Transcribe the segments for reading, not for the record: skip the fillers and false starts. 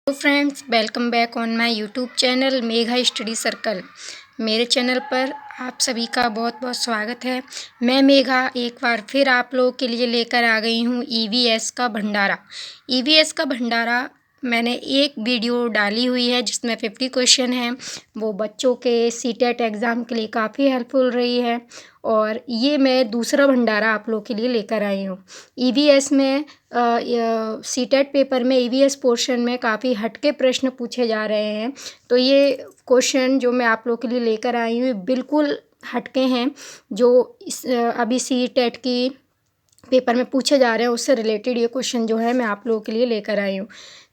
तो friends, welcome back on my YouTube channel Megha study circle. मेरे channel पर आप सभी का बहुत बहुत स्वागत है। मैं मेघा एक बार फिर आप लोगों के लिए लेकर आ गई हूँ ईवीएस का भंडारा। ईवीएस का भंडारा मैंने एक वीडियो डाली हुई है जिसमें 50 क्वेश्चन हैं। वो बच्चों के सीटेट एग्ज़ाम के लिए काफ़ी हेल्पफुल रही है और ये मैं दूसरा भंडारा आप लोगों के लिए लेकर आई हूँ। ईवीएस में सीटेट पेपर में ईवीएस पोर्शन में काफ़ी हटके प्रश्न पूछे जा रहे हैं। तो ये क्वेश्चन जो मैं आप लोगों के लिए लेकर आई हूँ बिल्कुल हटके हैं, जो अभी सीटेट की पेपर में पूछे जा रहे हैं उससे रिलेटेड ये क्वेश्चन जो है मैं आप लोगों के लिए लेकर आई हूँ।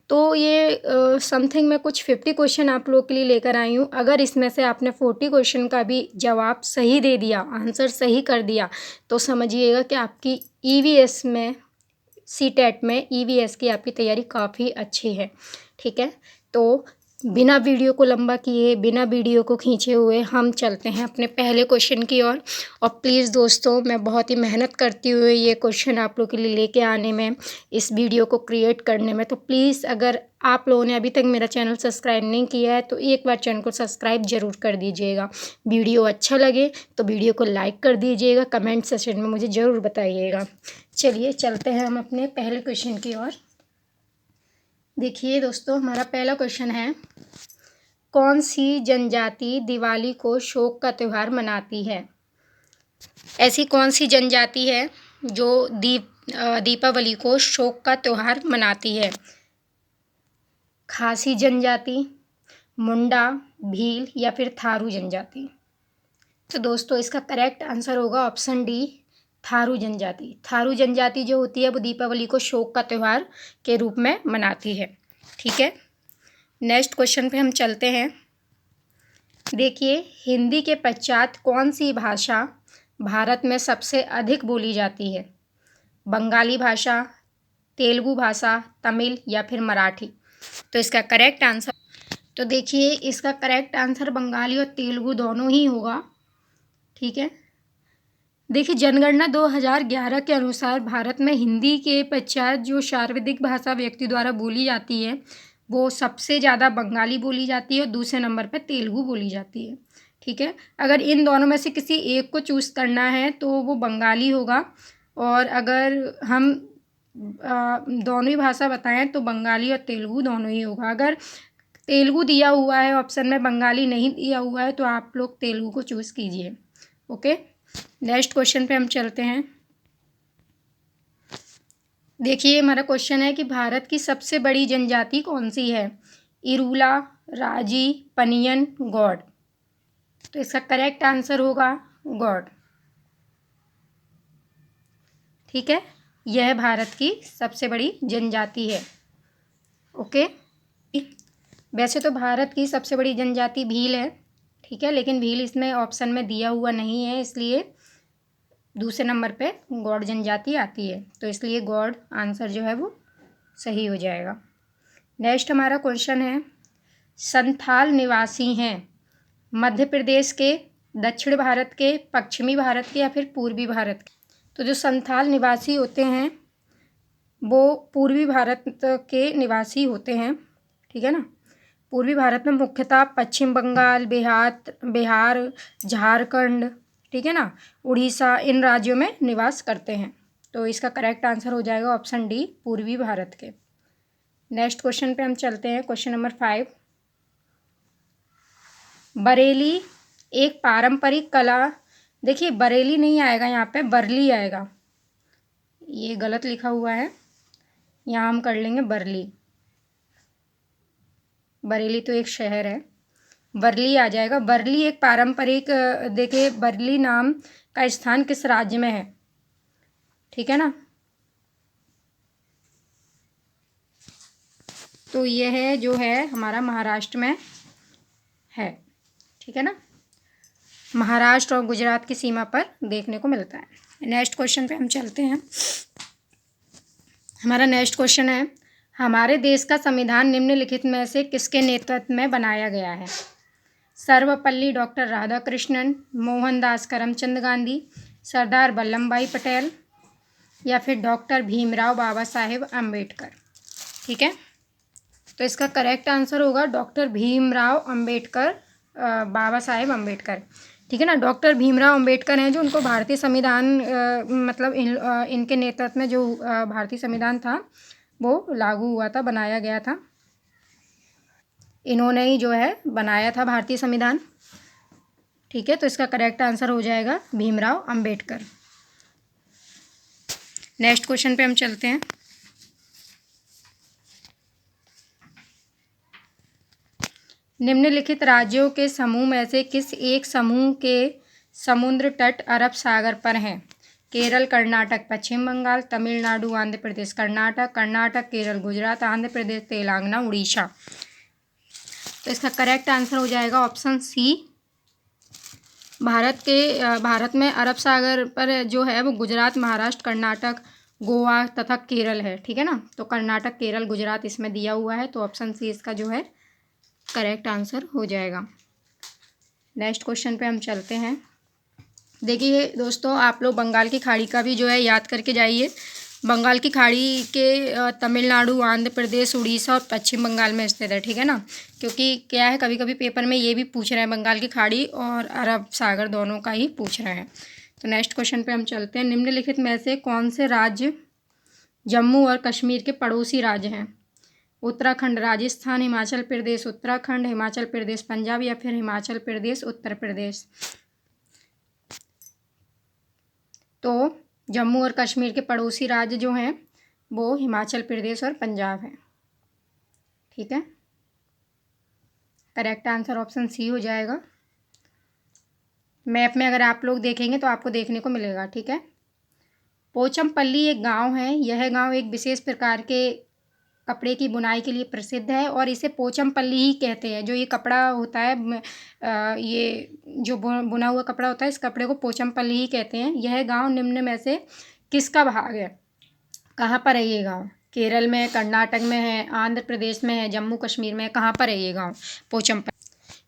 तो ये समथिंग मैं कुछ 50 क्वेश्चन आप लोगों के लिए लेकर आई हूँ। अगर इसमें से आपने 40 क्वेश्चन का भी जवाब सही दे दिया, आंसर सही कर दिया, तो समझिएगा कि आपकी ईवीएस में सीटेट में ईवीएस की आपकी तैयारी काफ़ी अच्छी है। ठीक है, तो बिना वीडियो को लंबा किए, बिना वीडियो को खींचे हुए हम चलते हैं अपने पहले क्वेश्चन की ओर। और प्लीज़ दोस्तों, मैं बहुत ही मेहनत करती हुई ये क्वेश्चन आप लोगों के लिए लेके आने में, इस वीडियो को क्रिएट करने में, तो प्लीज़ अगर आप लोगों ने अभी तक मेरा चैनल सब्सक्राइब नहीं किया है तो एक बार चैनल को सब्सक्राइब ज़रूर कर दीजिएगा। वीडियो अच्छा लगे तो वीडियो को लाइक कर दीजिएगा, कमेंट सेक्शन में मुझे ज़रूर बताइएगा। चलिए चलते हैं हम अपने पहले क्वेश्चन की ओर। देखिए दोस्तों, हमारा पहला क्वेश्चन है, कौन सी जनजाति दिवाली को शोक का त्यौहार मनाती है? ऐसी कौन सी जनजाति है जो दीपावली को शोक का त्यौहार मनाती है? खासी जनजाति, मुंडा, भील या फिर थारू जनजाति? तो दोस्तों इसका करेक्ट आंसर होगा ऑप्शन डी, थारू जनजाति। थारू जनजाति जो होती है वो दीपावली को शोक का त्यौहार के रूप में मनाती है। ठीक है, नेक्स्ट क्वेश्चन पे हम चलते हैं। देखिए, हिंदी के पश्चात कौन सी भाषा भारत में सबसे अधिक बोली जाती है? बंगाली भाषा, तेलुगु भाषा, तमिल या फिर मराठी? तो इसका करेक्ट आंसर, तो देखिए इसका करेक्ट आंसर बंगाली और तेलुगु दोनों ही होगा। ठीक है, देखिए जनगणना 2011 के अनुसार भारत में हिंदी के पश्चात जो सर्वाधिक भाषा व्यक्ति द्वारा बोली जाती है वो सबसे ज़्यादा बंगाली बोली जाती है और दूसरे नंबर पर तेलुगु बोली जाती है। ठीक है, अगर इन दोनों में से किसी एक को चूज़ करना है तो वो बंगाली होगा, और अगर हम दोनों ही भाषा बताएं तो बंगाली और तेलुगु दोनों ही होगा। अगर तेलुगु दिया हुआ है ऑप्शन में, बंगाली नहीं दिया हुआ है, तो आप लोग तेलुगु को चूज़ कीजिए। ओके, नेक्स्ट क्वेश्चन पे हम चलते हैं। देखिए हमारा क्वेश्चन है कि भारत की सबसे बड़ी जनजाति कौन सी है? इरूला, राजी, पनियन, गौड़? तो इसका करेक्ट आंसर होगा गौड़। ठीक है, यह भारत की सबसे बड़ी जनजाति है। ओके, वैसे तो भारत की सबसे बड़ी जनजाति भील है। ठीक है, लेकिन भील इसमें ऑप्शन में दिया हुआ नहीं है, इसलिए दूसरे नंबर पे गौड़ जनजाति आती है, तो इसलिए गौड़ आंसर जो है वो सही हो जाएगा। नेक्स्ट हमारा क्वेश्चन है, संथाल निवासी हैं मध्य प्रदेश के, दक्षिण भारत के, पश्चिमी भारत के या फिर पूर्वी भारत के? तो जो संथाल निवासी होते हैं वो पूर्वी भारत के निवासी होते हैं। ठीक है ना, पूर्वी भारत में मुख्यतः पश्चिम बंगाल, बिहार, झारखंड, ठीक है ना, उड़ीसा, इन राज्यों में निवास करते हैं। तो इसका करेक्ट आंसर हो जाएगा ऑप्शन डी, पूर्वी भारत के। नेक्स्ट क्वेश्चन पे हम चलते हैं, क्वेश्चन नंबर 5। बरेली एक पारंपरिक कला, देखिए बरेली नहीं आएगा यहाँ पे, बरली आएगा, ये गलत लिखा हुआ है, यहाँ हम कर लेंगे बरली। बरेली तो एक शहर है, बरली आ जाएगा। बरली एक पारंपरिक, देखिए बरली नाम का स्थान किस राज्य में है? ठीक है ना, तो यह जो है हमारा महाराष्ट्र में है। ठीक है ना, महाराष्ट्र और गुजरात की सीमा पर देखने को मिलता है। नेक्स्ट क्वेश्चन पे हम चलते हैं। हमारा नेक्स्ट क्वेश्चन है, हमारे देश का संविधान निम्नलिखित में से किसके नेतृत्व में बनाया गया है? सर्वपल्ली डॉक्टर राधाकृष्णन, मोहनदास करमचंद गांधी, सरदार वल्लभ भाई पटेल या फिर डॉक्टर भीमराव बाबा साहेब अम्बेडकर? ठीक है, तो इसका करेक्ट आंसर होगा डॉक्टर भीमराव अंबेडकर, बाबा साहेब अंबेडकर। ठीक है ना, डॉक्टर भीमराव अंबेडकर हैं जो उनको भारतीय संविधान मतलब इनके नेतृत्व में जो भारतीय संविधान था वो लागू हुआ था, बनाया गया था। इन्होंने ही जो है बनाया था भारतीय संविधान। ठीक है, तो इसका करेक्ट आंसर हो जाएगा भीमराव अंबेडकर। नेक्स्ट क्वेश्चन पे हम चलते हैं। निम्नलिखित राज्यों के समूह में से किस एक समूह के समुद्र तट अरब सागर पर हैं? केरल, कर्नाटक, पश्चिम बंगाल, तमिलनाडु, आंध्र प्रदेश। कर्नाटक, केरल, गुजरात, आंध्र प्रदेश, तेलंगाना, उड़ीसा। तो इसका करेक्ट आंसर हो जाएगा ऑप्शन सी। भारत में अरब सागर पर जो है वो गुजरात, महाराष्ट्र, कर्नाटक, गोवा तथा केरल है। ठीक है ना, तो कर्नाटक, केरल, गुजरात इसमें दिया हुआ है, तो ऑप्शन सी इसका जो है करेक्ट आंसर हो जाएगा। नेक्स्ट क्वेश्चन पे हम चलते हैं। देखिए दोस्तों, आप लोग बंगाल की खाड़ी का भी जो है याद करके जाइए। बंगाल की खाड़ी के तमिलनाडु, आंध्र प्रदेश, उड़ीसा और पश्चिम बंगाल में स्थित है। ठीक है ना, क्योंकि क्या है कभी कभी पेपर में ये भी पूछ रहे हैं, बंगाल की खाड़ी और अरब सागर दोनों का ही पूछ रहे हैं। तो नेक्स्ट क्वेश्चन पे हम चलते हैं। निम्नलिखित में से कौन से राज्य जम्मू और कश्मीर के पड़ोसी राज्य हैं? उत्तराखंड, राजस्थान, हिमाचल प्रदेश, उत्तराखंड, हिमाचल प्रदेश, पंजाब या फिर हिमाचल प्रदेश, उत्तर प्रदेश। तो जम्मू और कश्मीर के पड़ोसी राज्य जो हैं वो हिमाचल प्रदेश और पंजाब हैं। ठीक है, करेक्ट आंसर ऑप्शन सी हो जाएगा। मैप में अगर आप लोग देखेंगे तो आपको देखने को मिलेगा। ठीक है, पोचमपल्ली एक गांव है। यह गांव एक विशेष प्रकार के कपड़े की बुनाई के लिए प्रसिद्ध है और इसे पोचमपल्ली ही कहते हैं। जो ये कपड़ा होता है ये जो बुना हुआ कपड़ा होता है, इस कपड़े को पोचमपल्ली ही कहते हैं। यह गांव निम्न में से किसका भाग है? कहाँ पर है ये गांव? केरल में, कर्नाटक में है, आंध्र प्रदेश में है, जम्मू कश्मीर में है, कहाँ पर है ये गांव पोचमपल्ली?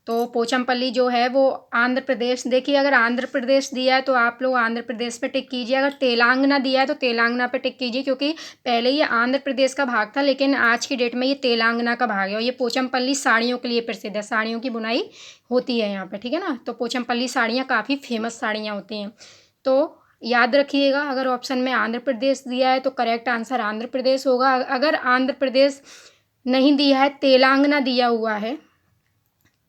तो पोचमपल्ली जो है वो आंध्र प्रदेश। देखिए, अगर आंध्र प्रदेश दिया है तो आप लोग आंध्र प्रदेश पे टिक कीजिए, अगर तेलंगाना दिया है तो तेलंगाना पे टिक कीजिए, क्योंकि पहले ये आंध्र प्रदेश का भाग था लेकिन आज की डेट में ये तेलंगाना का भाग है। और ये पोचमपल्ली साड़ियों के लिए प्रसिद्ध है, साड़ियों की बुनाई होती है यहाँ पर। ठीक है ना, तो पोचमपल्ली साड़ियाँ काफ़ी फेमस साड़ियाँ होती हैं। तो याद रखिएगा, अगर ऑप्शन में आंध्र प्रदेश दिया है तो करेक्ट आंसर आंध्र प्रदेश होगा। अगर आंध्र प्रदेश नहीं दिया है, तेलंगाना दिया हुआ है,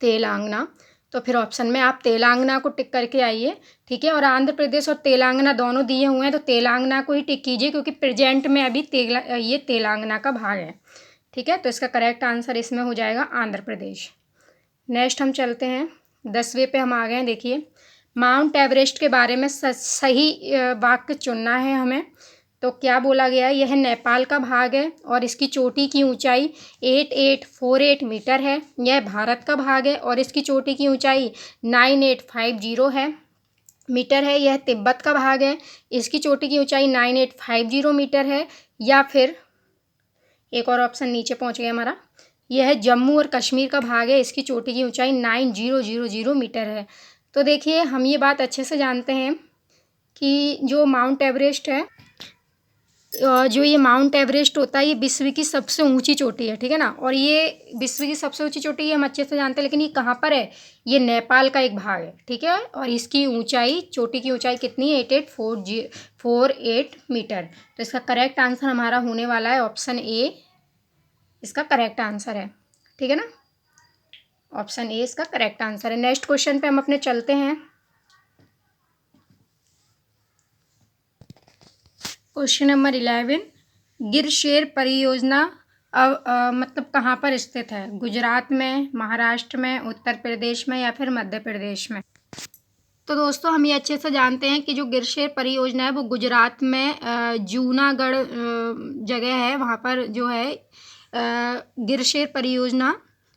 तेलंगाना, तो फिर ऑप्शन में आप तेलंगाना को टिक करके आइए। ठीक है, और आंध्र प्रदेश और तेलंगाना दोनों दिए हुए हैं तो तेलंगाना को ही टिक कीजिए, क्योंकि प्रेजेंट में अभी ये तेलंगाना का भाग है। ठीक है, तो इसका करेक्ट आंसर इसमें हो जाएगा आंध्र प्रदेश। नेक्स्ट हम चलते हैं, 10वें पे हम आ गए हैं। देखिए, माउंट एवरेस्ट के बारे में सही वाक्य चुनना है हमें। तो क्या बोला गया है? यह नेपाल का भाग है और इसकी चोटी की ऊंचाई 8848 मीटर है। यह भारत का भाग है और इसकी चोटी की ऊंचाई 9850 है मीटर है। यह तिब्बत का भाग है, इसकी चोटी की ऊंचाई 9850 मीटर है। या फिर एक और ऑप्शन नीचे पहुंच गया हमारा, यह जम्मू और कश्मीर का भाग है, इसकी चोटी की ऊंचाई 9000 मीटर है। तो देखिए, हम ये बात अच्छे से जानते हैं कि जो माउंट एवरेस्ट है, जो ये माउंट एवरेस्ट होता है, ये विश्व की सबसे ऊंची चोटी है। ठीक है ना, और ये विश्व की सबसे ऊंची चोटी हम अच्छे से जानते हैं, लेकिन ये कहाँ पर है? ये नेपाल का एक भाग है। ठीक है, और इसकी ऊंचाई, चोटी की ऊंचाई कितनी है? 8848 मीटर। तो इसका करेक्ट आंसर हमारा होने वाला है ऑप्शन ए, इसका करेक्ट आंसर है। ठीक है ना, ऑप्शन ए इसका करेक्ट आंसर है। नेक्स्ट क्वेश्चन पे हम अपने चलते हैं। क्वेश्चन नंबर 11, गिरशेर परियोजना मतलब कहाँ पर स्थित है? गुजरात में, महाराष्ट्र में, उत्तर प्रदेश में या फिर मध्य प्रदेश में? तो दोस्तों, हम ये अच्छे से जानते हैं कि जो गिरशेर परियोजना है वो गुजरात में जूनागढ़ जगह है, वहाँ पर जो है गिरशेर परियोजना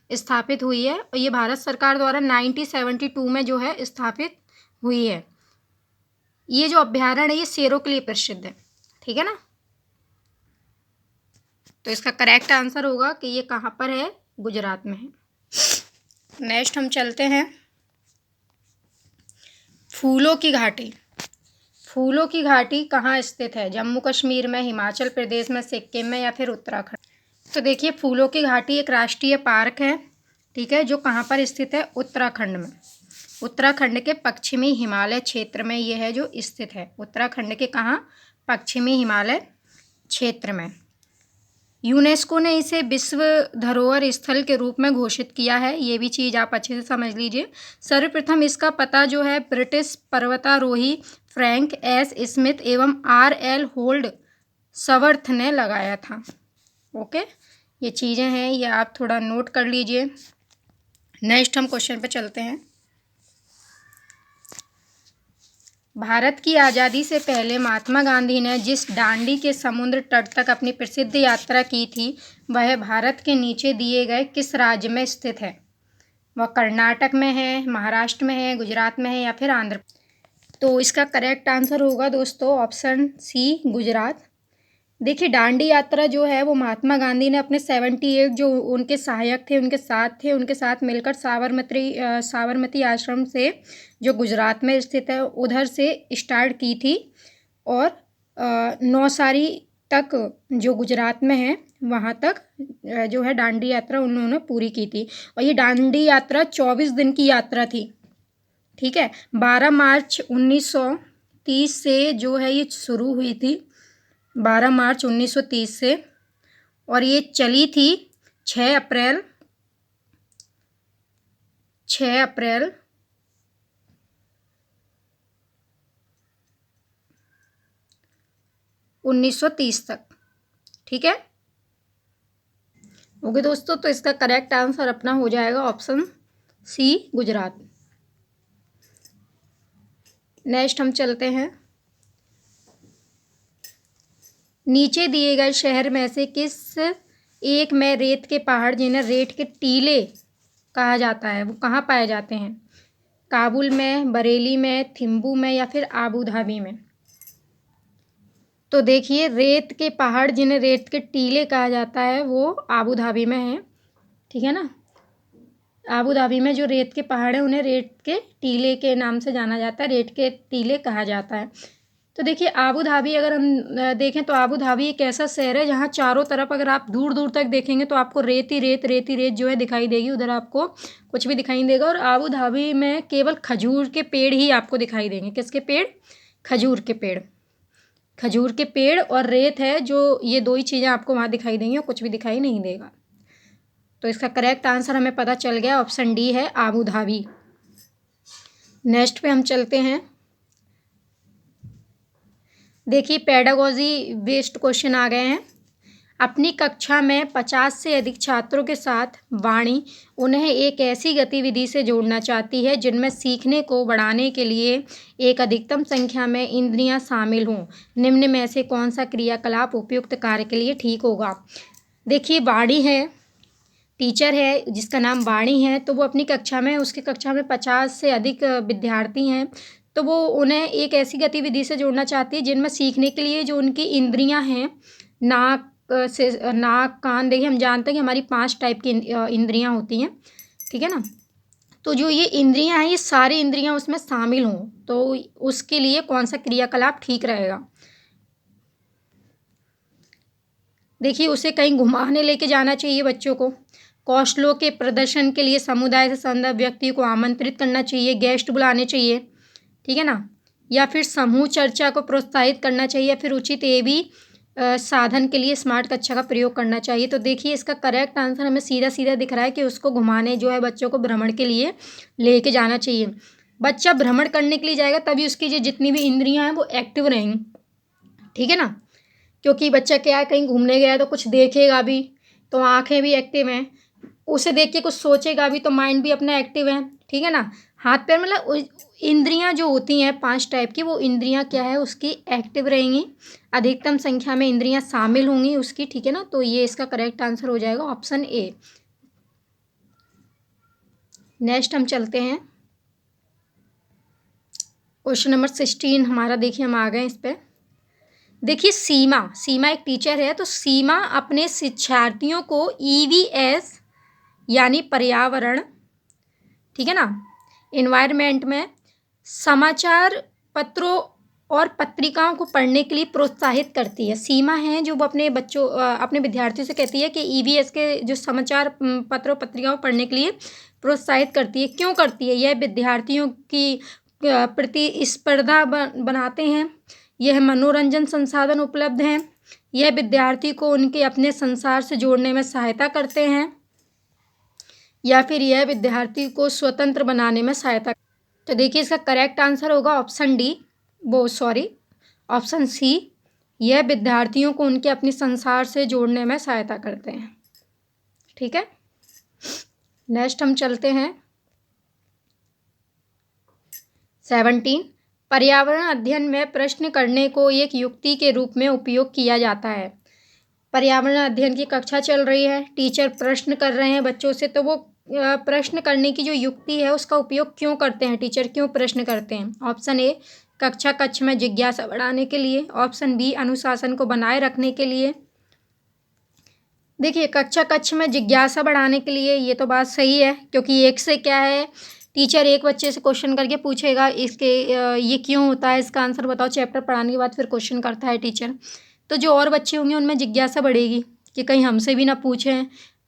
स्थापित हुई है। और ये भारत सरकार द्वारा 1972 में जो है स्थापित हुई है। ये जो अभ्यारण्य है ये शेरों के लिए प्रसिद्ध है। ठीक है ना, तो इसका करेक्ट आंसर होगा कि ये कहाँ पर है? गुजरात में है। नेक्स्ट हम चलते हैं, फूलों की घाटी। फूलों की घाटी कहाँ स्थित है? जम्मू कश्मीर में, हिमाचल प्रदेश में, सिक्किम में या फिर उत्तराखंड? तो देखिए, फूलों की घाटी एक राष्ट्रीय पार्क है, ठीक है, जो कहाँ पर स्थित है? उत्तराखंड में। उत्तराखंड के पश्चिमी हिमालय क्षेत्र में ये है जो स्थित है। उत्तराखंड के कहाँ? पश्चिमी हिमालय क्षेत्र में। यूनेस्को ने इसे विश्व धरोहर स्थल के रूप में घोषित किया है। ये भी चीज़ आप अच्छे से समझ लीजिए। सर्वप्रथम इसका पता जो है ब्रिटिश पर्वतारोही फ्रैंक एस स्मिथ एवं R.L. होल्ड सवर्थ ने लगाया था। ओके, ये चीज़ें हैं, ये आप थोड़ा नोट कर लीजिए। नेक्स्ट हम क्वेश्चन पे चलते हैं। भारत की आज़ादी से पहले महात्मा गांधी ने जिस दांडी के समुद्र तट तक अपनी प्रसिद्ध यात्रा की थी, वह भारत के नीचे दिए गए किस राज्य में स्थित है? वह कर्नाटक में है, महाराष्ट्र में है, गुजरात में है या फिर आंध्र? तो इसका करेक्ट आंसर होगा दोस्तों ऑप्शन सी, गुजरात। देखिए, दांडी यात्रा जो है वो महात्मा गांधी ने अपने 78 जो उनके सहायक थे उनके साथ मिलकर साबरमती आश्रम से, जो गुजरात में स्थित है, उधर से स्टार्ट की थी और नौसारी तक जो गुजरात में है वहाँ तक जो है दांडी यात्रा उन्होंने पूरी की थी। और ये दांडी यात्रा 24 दिन की यात्रा थी, ठीक है। 12 मार्च 1930 से जो है ये शुरू हुई थी, 12 मार्च 1930 से, और ये चली थी 6 अप्रैल 1930 तक, ठीक है। ओके दोस्तों, तो इसका करेक्ट आंसर अपना हो जाएगा ऑप्शन सी, गुजरात। नेक्स्ट हम चलते हैं। नीचे दिए गए शहर में से किस एक में रेत के पहाड़, जिन्हें रेत के टीले कहा जाता है, वो कहाँ पाए जाते हैं? काबुल में, बरेली में, थिम्पू में या फिर आबू धाबी में? तो देखिए, रेत के पहाड़ जिन्हें रेत के टीले कहा जाता है वो आबू धाबी में है, ठीक है ना। आबू धाबी में जो रेत के पहाड़ हैं उन्हें रेत के टीले के नाम से जाना जाता है, रेत के टीले कहा जाता है। तो देखिए, आबू धाबी अगर हम देखें तो आबू धाबी एक ऐसा शहर है जहाँ चारों तरफ अगर आप दूर दूर तक देखेंगे तो आपको रेत ही रेत जो है दिखाई देगी, उधर आपको कुछ भी दिखाई नहीं देगा। और आबू धाबी में केवल खजूर के पेड़ ही आपको दिखाई देंगे। किसके पेड़? खजूर के पेड़। खजूर के पेड़ और रेत है जो, ये दो ही चीज़ें आपको वहाँ दिखाई देंगी और कुछ भी दिखाई नहीं देगा। तो इसका करेक्ट आंसर हमें पता चल गया, ऑप्शन डी है आबू धाबी। नेक्स्ट पे हम चलते हैं। देखिए, पेडागोजी बेस्ड क्वेश्चन आ गए हैं। अपनी कक्षा में 50 से अधिक छात्रों के साथ वाणी उन्हें एक ऐसी गतिविधि से जोड़ना चाहती है जिनमें सीखने को बढ़ाने के लिए एक अधिकतम संख्या में इंद्रियां शामिल हों। निम्न में से कौन सा क्रियाकलाप उपयुक्त कार्य के लिए ठीक होगा? देखिए, वाणी है, टीचर है जिसका नाम वाणी है, तो वो अपनी कक्षा में, उसकी कक्षा में 50 से अधिक विद्यार्थी हैं, तो वो उन्हें एक ऐसी गतिविधि से जोड़ना चाहती है जिनमें सीखने के लिए जो उनकी इंद्रियां हैं, नाक से, नाक, कान, देखिए हम जानते हैं कि हमारी 5 टाइप की इंद्रियां होती हैं, ठीक है ना। तो जो ये इंद्रियां हैं, ये सारी इंद्रियां उसमें शामिल हों, तो उसके लिए कौन सा क्रियाकलाप ठीक रहेगा? देखिए, उसे कहीं घुमाने लेके जाना चाहिए बच्चों को, कौशलों के प्रदर्शन के लिए समुदाय से संबद्ध व्यक्ति को आमंत्रित करना चाहिए, गेस्ट बुलाने चाहिए, ठीक है ना, या फिर समूह चर्चा को प्रोत्साहित करना चाहिए, या फिर उचित एवं साधन के लिए स्मार्ट कक्षा का प्रयोग करना चाहिए। तो देखिए, इसका करेक्ट आंसर हमें सीधा सीधा दिख रहा है कि उसको घुमाने, जो है बच्चों को भ्रमण के लिए लेके जाना चाहिए। बच्चा भ्रमण करने के लिए जाएगा तभी उसकी जो जितनी भी इंद्रियां हैं वो एक्टिव रहेंगी, ठीक है ना। क्योंकि बच्चा क्या है, कहीं घूमने गया है तो कुछ देखेगा भी, तो आंखें भी एक्टिव हैं, उसे देख के कुछ सोचेगा भी तो माइंड भी अपना एक्टिव है, ठीक है ना। हाथ पैर, मतलब इंद्रियां जो होती हैं 5 टाइप की, वो इंद्रियां क्या है उसकी एक्टिव रहेंगी, अधिकतम संख्या में इंद्रियां शामिल होंगी उसकी, ठीक है ना। तो ये इसका करेक्ट आंसर हो जाएगा ऑप्शन ए। नेक्स्ट हम चलते हैं। क्वेश्चन नंबर 16 हमारा, देखिए हम आ गए इस पर। देखिए, सीमा एक टीचर है, तो सीमा अपने शिक्षार्थियों को EVS यानी पर्यावरण, ठीक है ना, इन्वायरमेंट में समाचार पत्रों और पत्रिकाओं को पढ़ने के लिए प्रोत्साहित करती है। सीमा है जो वो अपने बच्चों अपने विद्यार्थियों से कहती है कि ईवीएस के जो समाचार पत्र और पत्रिकाओं को पढ़ने के लिए प्रोत्साहित करती है। क्यों करती है? यह विद्यार्थियों की प्रतिस्पर्धा बनाते हैं, यह मनोरंजन संसाधन उपलब्ध हैं, यह विद्यार्थी को उनके अपने संसार से जोड़ने में सहायता करते हैं, या फिर यह विद्यार्थी को स्वतंत्र बनाने में सहायता। तो देखिए इसका करेक्ट आंसर होगा ऑप्शन सी, यह विद्यार्थियों को उनके अपने संसार से जोड़ने में सहायता करते हैं। ठीक है, नेक्स्ट हम चलते हैं 17। पर्यावरण अध्ययन में प्रश्न करने को एक युक्ति के रूप में उपयोग किया जाता है। पर्यावरण अध्ययन की कक्षा चल रही है, टीचर प्रश्न कर रहे हैं बच्चों से, तो वो प्रश्न करने की जो युक्ति है उसका उपयोग क्यों करते हैं? टीचर क्यों प्रश्न करते हैं? ऑप्शन ए, कक्षा कक्ष में जिज्ञासा बढ़ाने के लिए। ऑप्शन बी, अनुशासन को बनाए रखने के लिए। देखिए कक्षा कक्ष में जिज्ञासा बढ़ाने के लिए, ये तो बात सही है, क्योंकि एक से क्या है, टीचर एक बच्चे से क्वेश्चन करके पूछेगा इसके ये क्यों होता है, इसका आंसर बताओ। चैप्टर पढ़ाने के बाद फिर क्वेश्चन करता है टीचर, तो जो और बच्चे होंगे उनमें जिज्ञासा बढ़ेगी कि कहीं हमसे भी ना पूछें,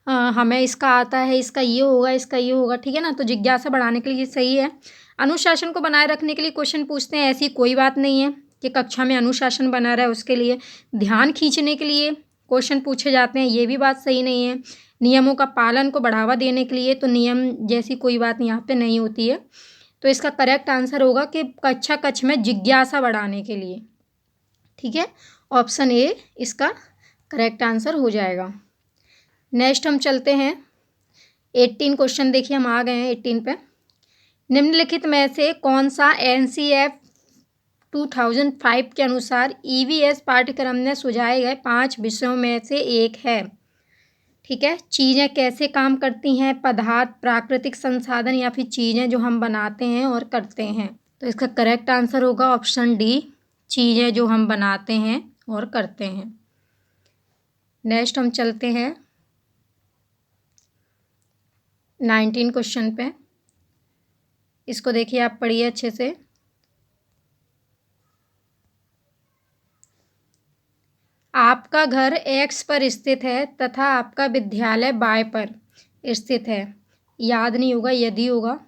हमें इसका आता है, इसका ये होगा, इसका ये होगा। ठीक है ना, तो जिज्ञासा बढ़ाने के लिए सही है। अनुशासन को बनाए रखने के लिए क्वेश्चन पूछते हैं, ऐसी कोई बात नहीं है कि कक्षा में अनुशासन बना रहा है, उसके लिए ध्यान खींचने के लिए क्वेश्चन पूछे जाते हैं, ये भी बात सही नहीं है। नियमों का पालन को बढ़ावा देने के लिए, तो नियम जैसी कोई बात यहाँ पे नहीं होती है। तो इसका करेक्ट आंसर होगा कि कक्षा कक्ष में जिज्ञासा बढ़ाने के लिए। ठीक है, ऑप्शन ए इसका करेक्ट आंसर हो जाएगा। नेक्स्ट हम चलते हैं 18 क्वेश्चन। देखिए हम आ गए हैं 18 पे। निम्नलिखित में से कौन सा NCF 2005 के अनुसार EVS पाठ्यक्रम में सुझाए गए 5 विषयों में से एक है? ठीक है, चीज़ें कैसे काम करती हैं, पदार्थ, प्राकृतिक संसाधन, या फिर चीज़ें जो हम बनाते हैं और करते हैं। तो इसका करेक्ट आंसर होगा ऑप्शन डी, चीज़ें जो हम बनाते हैं और करते हैं। नेक्स्ट हम चलते हैं 19 क्वेश्चन पे। इसको देखिए आप पढ़िए अच्छे से। आपका घर X पर स्थित है तथा आपका विद्यालय Y पर स्थित है। याद नहीं होगा, यदि होगा।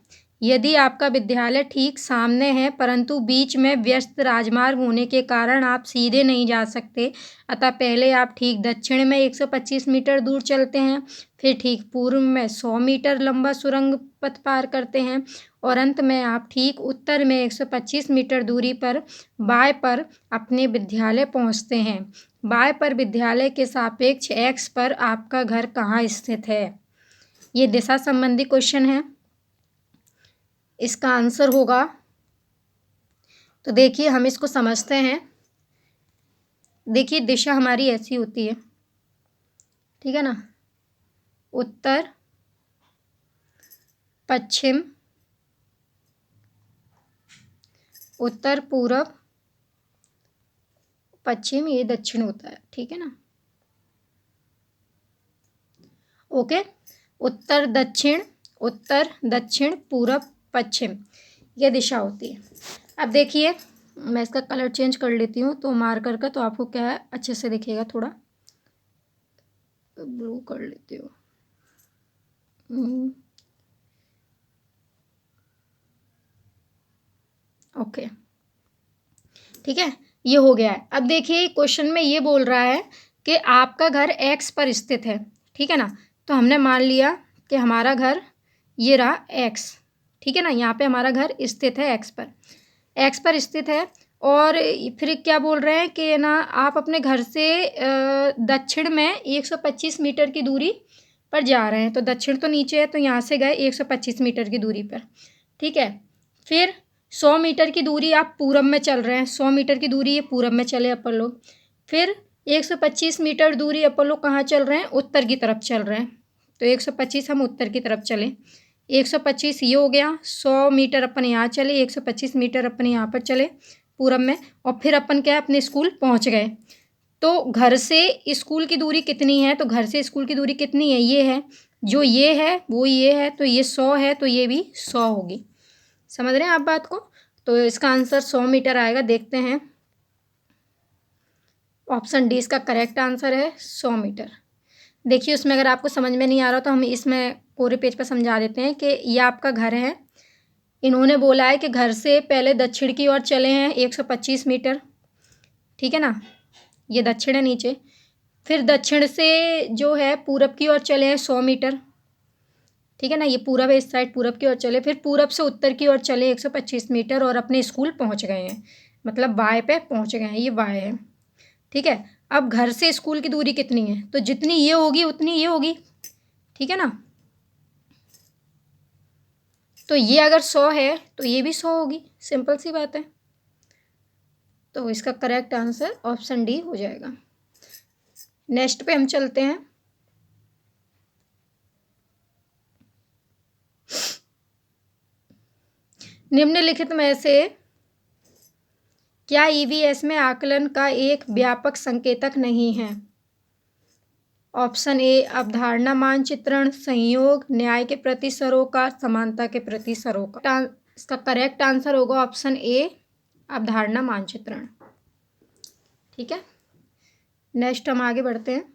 यदि आपका विद्यालय ठीक सामने है परंतु बीच में व्यस्त राजमार्ग होने के कारण आप सीधे नहीं जा सकते, अतः पहले आप ठीक दक्षिण में 125 मीटर दूर चलते हैं, फिर ठीक पूर्व में 100 मीटर लंबा सुरंग पथ पार करते हैं, और अंत में आप ठीक उत्तर में 125 मीटर दूरी पर Y पर अपने विद्यालय पहुंचते हैं। Y पर विद्यालय के सापेक्ष X पर आपका घर कहाँ स्थित है? ये दिशा संबंधी क्वेश्चन है। इसका आंसर होगा, तो देखिए हम इसको समझते हैं। देखिए दिशा हमारी ऐसी होती है, ठीक है ना, उत्तर, पश्चिम, उत्तर पूर्व, पश्चिम, ये दक्षिण होता है। ठीक है ना, ओके। उत्तर दक्षिण पूर्व पश्चिम, ये दिशा होती है। अब देखिए मैं इसका कलर चेंज कर लेती हूँ तो मार्कर का, तो आपको क्या है अच्छे से दिखेगा। थोड़ा ब्लू कर लेती हूँ। ओके, ठीक है, ये हो गया है। अब देखिए क्वेश्चन में ये बोल रहा है कि आपका घर X पर स्थित है। ठीक है ना, तो हमने मान लिया कि हमारा घर ये रहा X। ठीक है ना, यहाँ पे हमारा घर स्थित है X पर स्थित है। और फिर क्या बोल रहे हैं कि ना आप अपने घर से दक्षिण में 125 मीटर की दूरी पर जा रहे हैं। तो दक्षिण तो नीचे है, तो यहाँ से गए 125 मीटर की दूरी पर। ठीक है, फिर 100 मीटर की दूरी आप पूरब में चल रहे हैं। 100 मीटर की दूरी ये पूरब में चले अपन लोग। फिर 125 मीटर दूरी अपन लोग कहाँ चल रहे हैं? उत्तर की तरफ चल रहे हैं। तो 125 हम उत्तर की तरफ चले। 125 ये हो गया। 100 मीटर अपन यहाँ चले, 125 मीटर अपन यहाँ पर चले पूरब में, और फिर अपन क्या अपने स्कूल पहुँच गए। तो घर से स्कूल की दूरी कितनी है? तो घर से स्कूल की दूरी कितनी है? ये है, जो ये है वो ये है, तो ये 100 है, तो ये भी 100 होगी। समझ रहे हैं आप बात को? तो इसका आंसर 100 मीटर आएगा। देखते हैं, ऑप्शन डी इसका करेक्ट आंसर है 100 मीटर। देखिए उसमें अगर आपको समझ में नहीं आ रहा तो हम इसमें पूरे पेज पर समझा देते हैं कि ये आपका घर है। इन्होंने बोला है कि घर से पहले दक्षिण की ओर चले हैं 125 मीटर, ठीक है ना, ये दक्षिण है नीचे। फिर दक्षिण से जो है पूरब की ओर चले हैं 100 मीटर, ठीक है ना, ये पूरब है, इस साइड पूरब की ओर चले। फिर पूरब से उत्तर की ओर चले 125 मीटर और अपने स्कूल पहुंच गए हैं, मतलब वाय पे पहुंच गए हैं, ये वाय है, ठीक है। अब घर से स्कूल की दूरी कितनी है, तो जितनी ये होगी उतनी ये होगी, ठीक है ना। तो ये अगर 100 है तो ये भी 100 होगी, सिंपल सी बात है। तो इसका करेक्ट आंसर ऑप्शन डी हो जाएगा। नेक्स्ट पे हम चलते हैं। निम्नलिखित में से क्या ईवीएस में आकलन का एक व्यापक संकेतक नहीं है? ऑप्शन ए अवधारणा मानचित्रण, संयोग, न्याय के प्रति सरोकार, समानता के प्रति सरोकार। इसका करेक्ट आंसर होगा ऑप्शन ए अवधारणा मानचित्रण, ठीक है। नेक्स्ट हम आगे बढ़ते हैं।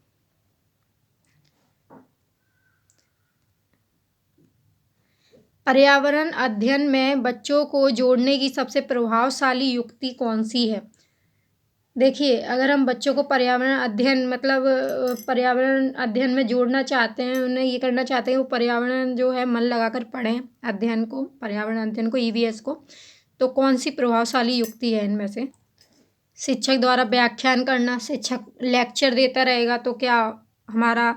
पर्यावरण अध्ययन में बच्चों को जोड़ने की सबसे प्रभावशाली युक्ति कौन सी है? देखिए अगर हम बच्चों को पर्यावरण अध्ययन मतलब पर्यावरण अध्ययन में जोड़ना चाहते हैं, उन्हें ये करना चाहते हैं वो पर्यावरण जो है मन लगाकर पढ़ें अध्ययन को, पर्यावरण अध्ययन को, ईवीएस को, तो कौन सी प्रभावशाली युक्ति है इनमें से? शिक्षक द्वारा व्याख्यान करना, शिक्षक लेक्चर देता रहेगा तो क्या हमारा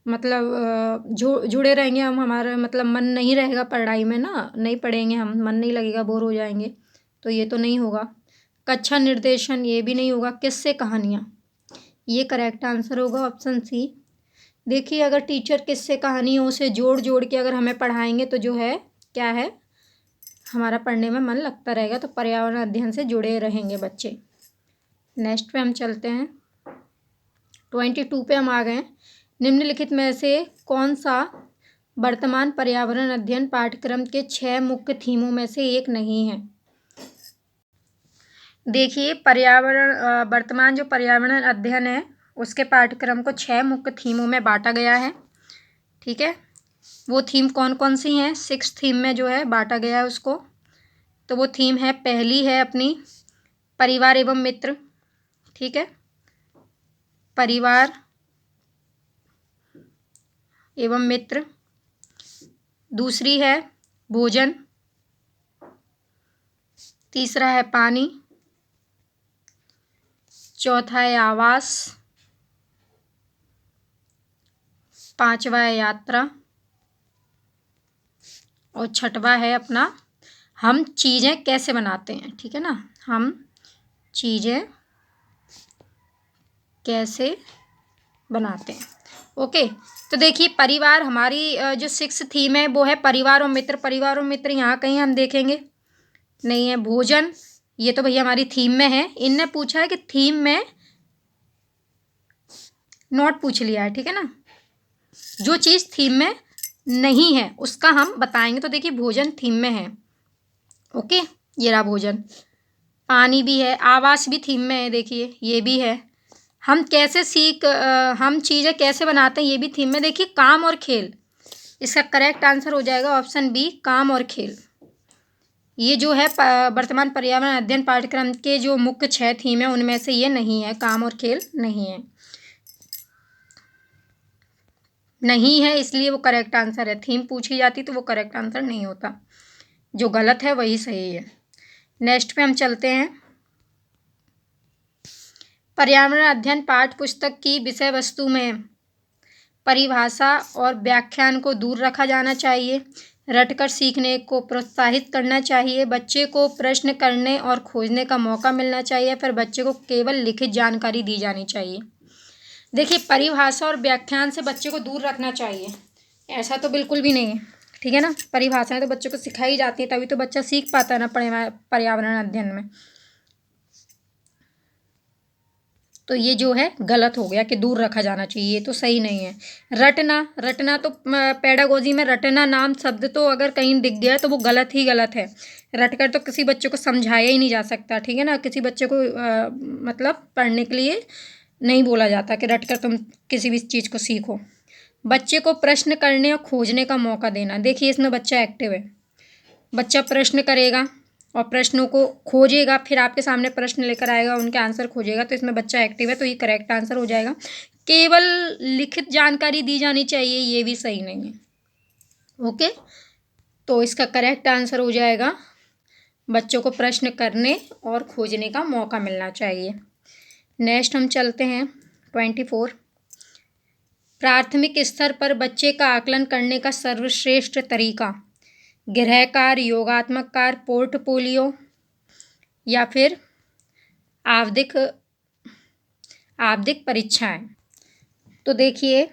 मतलब जुड़े रहेंगे हम, हमारा मतलब मन नहीं रहेगा पढ़ाई में ना, नहीं पढ़ेंगे हम, मन नहीं लगेगा, बोर हो जाएंगे, तो ये तो नहीं होगा। कक्षा निर्देशन, ये भी नहीं होगा। किस्से कहानियाँ, ये करेक्ट आंसर होगा ऑप्शन सी। देखिए अगर टीचर किस्से कहानियों से जोड़ जोड़ के अगर हमें पढ़ाएंगे तो जो है क्या है, हमारा पढ़ने में मन लगता रहेगा, तो पर्यावरण अध्ययन से जुड़े रहेंगे बच्चे। नेक्स्ट पे हम चलते हैं। 22 पे हम आ गए। निम्नलिखित में से कौन सा वर्तमान पर्यावरण अध्ययन पाठ्यक्रम के 6 मुख्य थीमों में से एक नहीं है? देखिए वर्तमान जो पर्यावरण अध्ययन है उसके पाठ्यक्रम को 6 मुख्य थीमों में बांटा गया है, ठीक है। वो थीम कौन कौन सी हैं? 6 थीम में जो है बांटा गया है उसको। तो वो थीम है, पहली है अपनी परिवार एवं मित्र, ठीक है, परिवार एवं मित्र। दूसरी है भोजन, तीसरा है पानी, चौथा है आवास, पांचवा है यात्रा और छठवा है अपना हम चीज़ें कैसे बनाते हैं, ठीक है ना, हम चीज़ें कैसे बनाते हैं। ओके, तो देखिए परिवार हमारी जो 6 थीम है वो है परिवार और मित्र। परिवार और मित्र यहाँ कहीं हम देखेंगे नहीं है। भोजन, ये तो भैया हमारी थीम में है। इनने पूछा है कि थीम में नोट पूछ लिया है, ठीक है ना, जो चीज़ थीम में नहीं है उसका हम बताएंगे। तो देखिए भोजन थीम में है, ओके, ये रहा भोजन। पानी भी है, आवास भी थीम में है, देखिए ये भी है। हम हम चीज़ें कैसे बनाते हैं ये भी थीम में। देखिए काम और खेल, इसका करेक्ट आंसर हो जाएगा ऑप्शन बी काम और खेल। ये जो है वर्तमान पर्यावरण अध्ययन पाठ्यक्रम के जो मुख्य 6 थीम है उनमें से ये नहीं है, काम और खेल नहीं है, नहीं है, इसलिए वो करेक्ट आंसर है। थीम पूछी जाती तो वो करेक्ट आंसर नहीं होता, जो गलत है वही सही है। नेक्स्ट पे हम चलते हैं। पर्यावरण अध्ययन पाठ्य पुस्तक की विषय वस्तु में परिभाषा और व्याख्यान को दूर रखा जाना चाहिए, रटकर सीखने को प्रोत्साहित करना चाहिए, बच्चे को प्रश्न करने और खोजने का मौका मिलना चाहिए, फिर बच्चे को केवल लिखित जानकारी दी जानी चाहिए। देखिए परिभाषा और व्याख्यान से बच्चे को दूर रखना चाहिए, ऐसा तो बिल्कुल भी नहीं है, ठीक है ना। परिभाषाएं तो बच्चों को सिखाई जाती है, तभी तो बच्चा सीख पाता है ना पर्यावरण अध्ययन में। तो ये जो है गलत हो गया कि दूर रखा जाना चाहिए, ये तो सही नहीं है। रटना, रटना तो पेडागोजी में रटना नाम शब्द तो अगर कहीं दिख गया तो वो गलत ही गलत है। रटकर तो किसी बच्चे को समझाया ही नहीं जा सकता, ठीक है ना। किसी बच्चे को मतलब पढ़ने के लिए नहीं बोला जाता कि रटकर तुम किसी भी चीज़ को सीखो। बच्चे को प्रश्न करने और खोजने का मौका देना। देखिए इसमें बच्चा एक्टिव है, बच्चा प्रश्न करेगा और प्रश्नों को खोजेगा, फिर आपके सामने प्रश्न लेकर आएगा, उनके आंसर खोजेगा, तो इसमें बच्चा एक्टिव है, तो ये करेक्ट आंसर हो जाएगा। केवल लिखित जानकारी दी जानी चाहिए, ये भी सही नहीं है। ओके, तो इसका करेक्ट आंसर हो जाएगा बच्चों को प्रश्न करने और खोजने का मौका मिलना चाहिए। नेक्स्ट हम चलते हैं 24। प्राथमिक स्तर पर बच्चे का आकलन करने का सर्वश्रेष्ठ तरीका गृह कार्य, योगात्मक कार्य, पोर्टफोलियो या फिर आवधिक आवधिक परीक्षाएं। तो देखिए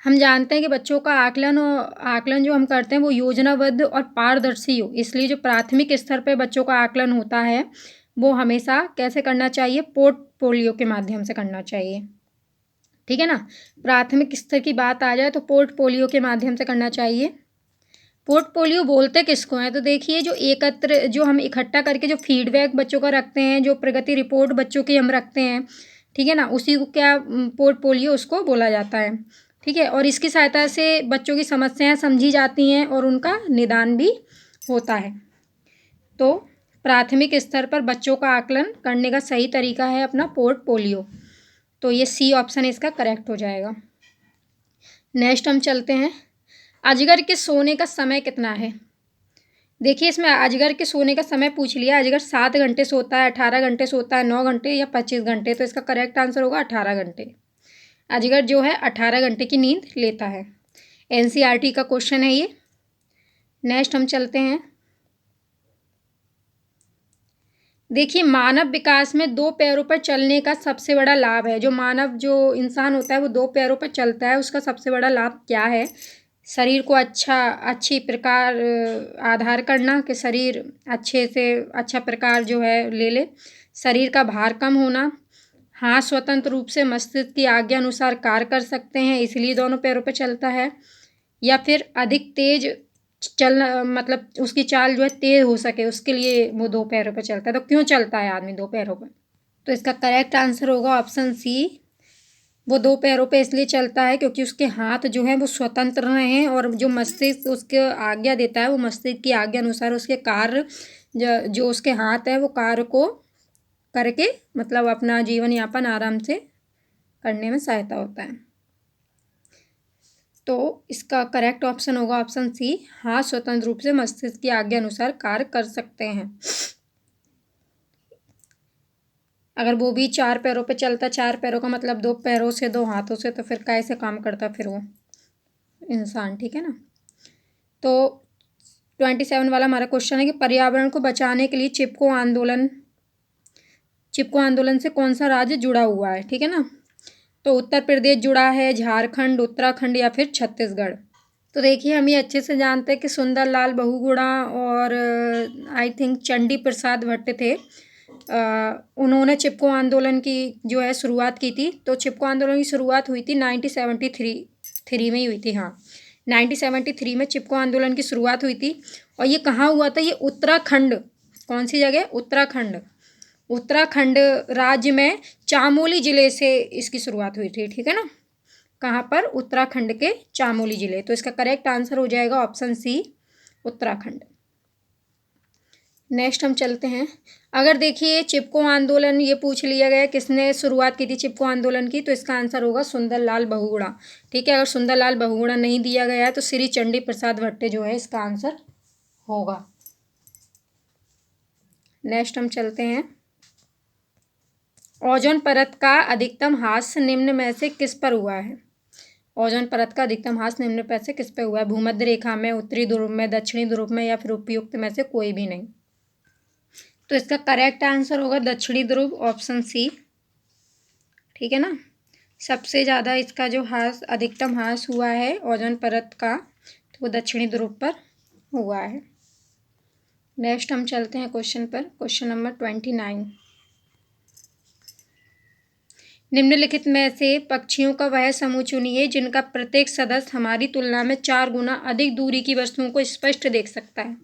हम जानते हैं कि बच्चों का आकलन जो हम करते हैं वो योजनाबद्ध और पारदर्शी हो, इसलिए जो प्राथमिक स्तर पर बच्चों का आकलन होता है वो हमेशा कैसे करना चाहिए, पोर्टफोलियो के माध्यम से करना चाहिए, ठीक है ना। प्राथमिक स्तर की बात आ जाए तो पोर्टफोलियो के माध्यम से करना चाहिए। पोर्टफोलियो बोलते किसको हैं, तो देखिए जो हम इकट्ठा करके जो फीडबैक बच्चों का रखते हैं, जो प्रगति रिपोर्ट बच्चों की हम रखते हैं, ठीक है ना, उसी को क्या पोर्टफोलियो उसको बोला जाता है, ठीक है। और इसकी सहायता से बच्चों की समस्याएं समझी जाती हैं और उनका निदान भी होता है। तो प्राथमिक स्तर पर बच्चों का आकलन करने का सही तरीका है अपना पोर्टफोलियो, तो ये सी ऑप्शन इसका करेक्ट हो जाएगा। नेक्स्ट हम चलते हैं, अजगर के सोने का समय कितना है। देखिए इसमें अजगर के सोने का समय पूछ लिया, अजगर 7 घंटे सोता है, 18 घंटे सोता है, 9 घंटे या 25 घंटे, तो इसका करेक्ट आंसर होगा 18 घंटे। अजगर जो है 18 घंटे की नींद लेता है। एनसीईआरटी का क्वेश्चन है ये। नेक्स्ट हम चलते हैं, देखिए मानव विकास में 2 पैरों पर चलने का सबसे बड़ा लाभ है। जो इंसान होता है वो 2 पैरों पर चलता है, उसका सबसे बड़ा लाभ क्या है। शरीर को अच्छी प्रकार आधार करना, कि शरीर अच्छे से अच्छा प्रकार जो है ले ले, शरीर का भार कम होना, हाथ स्वतंत्र रूप से मस्तिष्क की आज्ञा अनुसार कार्य कर सकते हैं, इसलिए दोनों पैरों पर चलता है, या फिर अधिक तेज चलना, मतलब उसकी चाल जो है तेज हो सके, उसके लिए वो 2 पैरों पर चलता है। तो क्यों चलता है आदमी 2 पैरों पर, तो इसका करेक्ट आंसर होगा ऑप्शन सी। वो 2 पैरों पे इसलिए चलता है क्योंकि उसके हाथ जो हैं वो स्वतंत्र रहें, और जो मस्तिष्क उसके आज्ञा देता है वो मस्तिष्क की आज्ञा अनुसार उसके कार्य जो उसके हाथ है वो कार्य को करके मतलब अपना जीवन यापन आराम से करने में सहायता होता है। तो इसका करेक्ट ऑप्शन होगा ऑप्शन सी, हाथ स्वतंत्र रूप से मस्तिष्क की आज्ञा अनुसार कार्य कर सकते हैं। अगर वो भी 4 पैरों पे चलता, 4 पैरों का मतलब 2 पैरों से 2 हाथों से, तो फिर कैसे काम करता फिर वो इंसान, ठीक है ना। तो 27 वाला हमारा क्वेश्चन है कि पर्यावरण को बचाने के लिए चिपको आंदोलन से कौन सा राज्य जुड़ा हुआ है, ठीक है ना। तो उत्तर प्रदेश जुड़ा है, झारखंड, उत्तराखंड या फिर छत्तीसगढ़। तो देखिए हम ये अच्छे से जानते हैं कि सुंदरलाल बहुगुणा और आई थिंक चंडी प्रसाद भट्ट थे, उन्होंने चिपको आंदोलन की जो है शुरुआत की थी। तो चिपको आंदोलन की शुरुआत हुई थी 1973 में ही हुई थी, हाँ 1973 में चिपको आंदोलन की शुरुआत हुई थी। और ये कहाँ हुआ था, ये उत्तराखंड, कौन सी जगह, उत्तराखंड राज्य में चामोली ज़िले से इसकी शुरुआत हुई थी, ठीक है ना। कहाँ पर, उत्तराखंड के चामोली ज़िले। तो इसका करेक्ट आंसर हो जाएगा ऑप्शन सी, उत्तराखंड। नेक्स्ट हम चलते हैं, अगर देखिए चिपको आंदोलन ये पूछ लिया गया किसने शुरुआत की थी चिपको आंदोलन की, तो इसका आंसर होगा सुंदरलाल बहुगुणा, ठीक है। अगर सुंदरलाल बहुगुणा नहीं दिया गया है तो श्री चंडी प्रसाद भट्ट जो है इसका आंसर होगा। नेक्स्ट हम चलते हैं, ओजोन परत का अधिकतम ह्रास निम्न में से किस पर हुआ है। ओजोन परत का अधिकतम ह्रास निम्न में से किस पर हुआ है, भूमध्य रेखा में, उत्तरी ध्रुव में, दक्षिणी ध्रुव में या फिर उपयुक्त में से कोई भी नहीं। तो इसका करेक्ट आंसर होगा दक्षिणी ध्रुव, ऑप्शन सी, ठीक है ना। सबसे ज़्यादा इसका जो अधिकतम ह्रास हुआ है ओजोन परत का, तो वो दक्षिणी ध्रुव पर हुआ है। नेक्स्ट हम चलते हैं क्वेश्चन पर, क्वेश्चन नंबर 29। निम्नलिखित में से पक्षियों का वह समूह चुनिए जिनका प्रत्येक सदस्य हमारी तुलना में 4 गुना अधिक दूरी की वस्तुओं को स्पष्ट देख सकता है।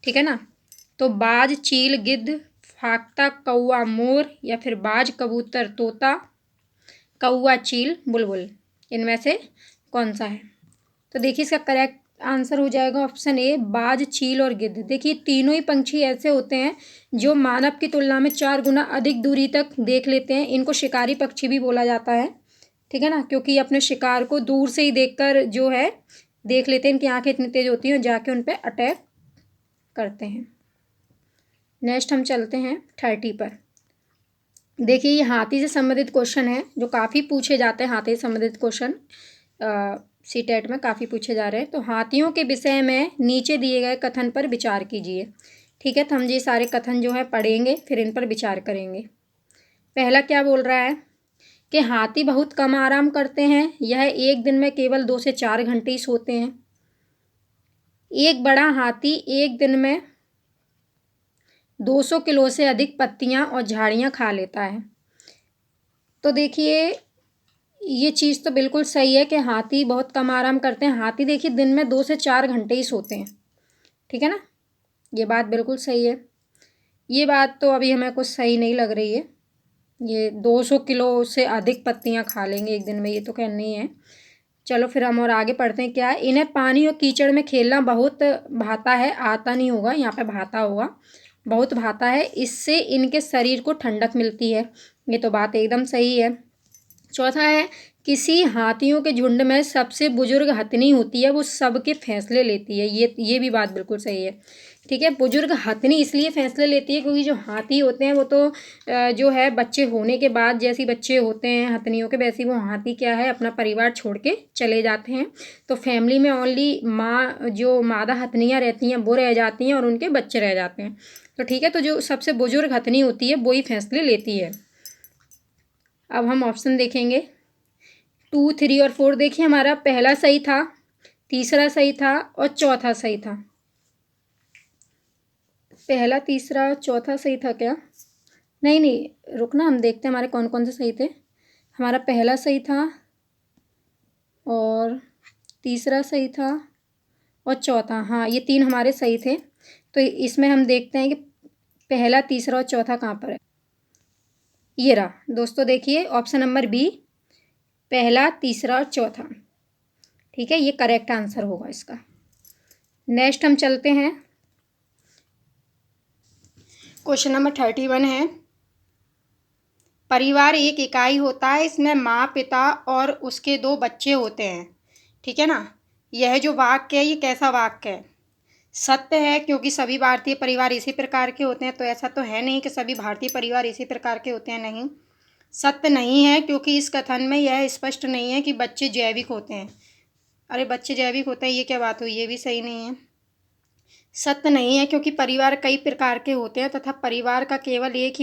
ठीक है ना। तो बाज, चील, गिद्ध, फाख्ता, कौवा, मोर, या फिर बाज, कबूतर, तोता, कौवा, चील, बुलबुल, इनमें से कौन सा है? तो देखिए इसका करेक्ट आंसर हो जाएगा ऑप्शन ए, बाज, चील और गिद्ध। देखिए तीनों ही पंछी ऐसे होते हैं जो मानव की तुलना में 4 गुना अधिक दूरी तक देख लेते हैं। इनको शिकारी पक्षी भी बोला जाता है। ठीक है ना, क्योंकि अपने शिकार को दूर से ही देखकर जो है देख लेते हैं। इनकी आंखें इतनी तेज होती हैं और जाके उन पर अटैक करते हैं। नेक्स्ट हम चलते हैं 30 पर। देखिए ये हाथी से संबंधित क्वेश्चन है जो काफ़ी पूछे जाते हैं। हाथी से संबंधित क्वेश्चन सीटेट में काफ़ी पूछे जा रहे हैं। तो हाथियों के विषय में नीचे दिए गए कथन पर विचार कीजिए। ठीक है, तो हम ये सारे कथन जो है पढ़ेंगे, फिर इन पर विचार करेंगे। पहला क्या बोल रहा है कि हाथी बहुत कम आराम करते हैं। यह एक दिन में केवल 2 से 4 घंटे ही सोते हैं। एक बड़ा हाथी एक दिन में 200 किलो से अधिक पत्तियां और झाड़ियां खा लेता है। तो देखिए ये चीज़ तो बिल्कुल सही है कि हाथी बहुत कम आराम करते हैं। हाथी देखिए दिन में 2 से 4 घंटे ही सोते हैं। ठीक है ना, ये बात बिल्कुल सही है। ये बात तो अभी हमें कुछ सही नहीं लग रही है। ये 200 किलो से अधिक पत्तियां खा लेंगे एक दिन में, ये तो खैर नहीं है। चलो फिर हम और आगे पढ़ते हैं। क्या है, इन्हें पानी और कीचड़ में खेलना बहुत भाता है। आता नहीं होगा, यहाँ पे भाता होगा। बहुत भाता है, इससे इनके शरीर को ठंडक मिलती है। ये तो बात एकदम सही है। चौथा है, किसी हाथियों के झुंड में सबसे बुजुर्ग हथनी होती है, वो सबके फैसले लेती है। ये भी बात बिल्कुल सही है। ठीक है, बुजुर्ग हथनी इसलिए फैसले लेती है क्योंकि जो हाथी होते हैं वो तो जो है बच्चे होने के बाद जैसे बच्चे होते हैं हथनियों के, वैसे वो हाथी क्या है अपना परिवार छोड़ के चले जाते हैं। तो फैमिली में ओनली माँ जो मादा हथनियाँ रहती हैं वो रह जाती हैं और उनके बच्चे रह जाते हैं। तो ठीक है, तो जो सबसे बुजुर्ग हथनी होती है वो ही फैसले लेती है। अब हम ऑप्शन देखेंगे 2, 3 और 4। देखिए हमारा पहला सही था, तीसरा सही था और चौथा सही था। पहला, तीसरा, चौथा सही था क्या? नहीं नहीं, रुकना, हम देखते हैं हमारे कौन कौन से सही थे। हमारा पहला सही था और तीसरा सही था और चौथा, हाँ ये 3 हमारे सही थे। तो इसमें हम देखते हैं कि पहला, तीसरा और चौथा कहाँ पर है। ये रहा दोस्तों, देखिए ऑप्शन नंबर बी, पहला, तीसरा और चौथा। ठीक है, ये करेक्ट आंसर होगा इसका। नेक्स्ट हम चलते हैं, क्वेश्चन नंबर 31 है। परिवार एक इकाई होता है, इसमें माँ, पिता और उसके 2 बच्चे होते हैं। ठीक है ना, यह जो वाक्य है ये कैसा वाक्य है? सत्य है क्योंकि सभी भारतीय परिवार इसी प्रकार के होते हैं। तो ऐसा तो है नहीं कि सभी भारतीय परिवार इसी प्रकार के होते हैं, नहीं। सत्य नहीं है क्योंकि इस कथन में यह स्पष्ट नहीं है कि बच्चे जैविक होते हैं। अरे बच्चे जैविक होते हैं, ये क्या बात हुई? ये भी सही नहीं है। सत्य नहीं है क्योंकि परिवार कई प्रकार के होते हैं तथा परिवार को केवल एक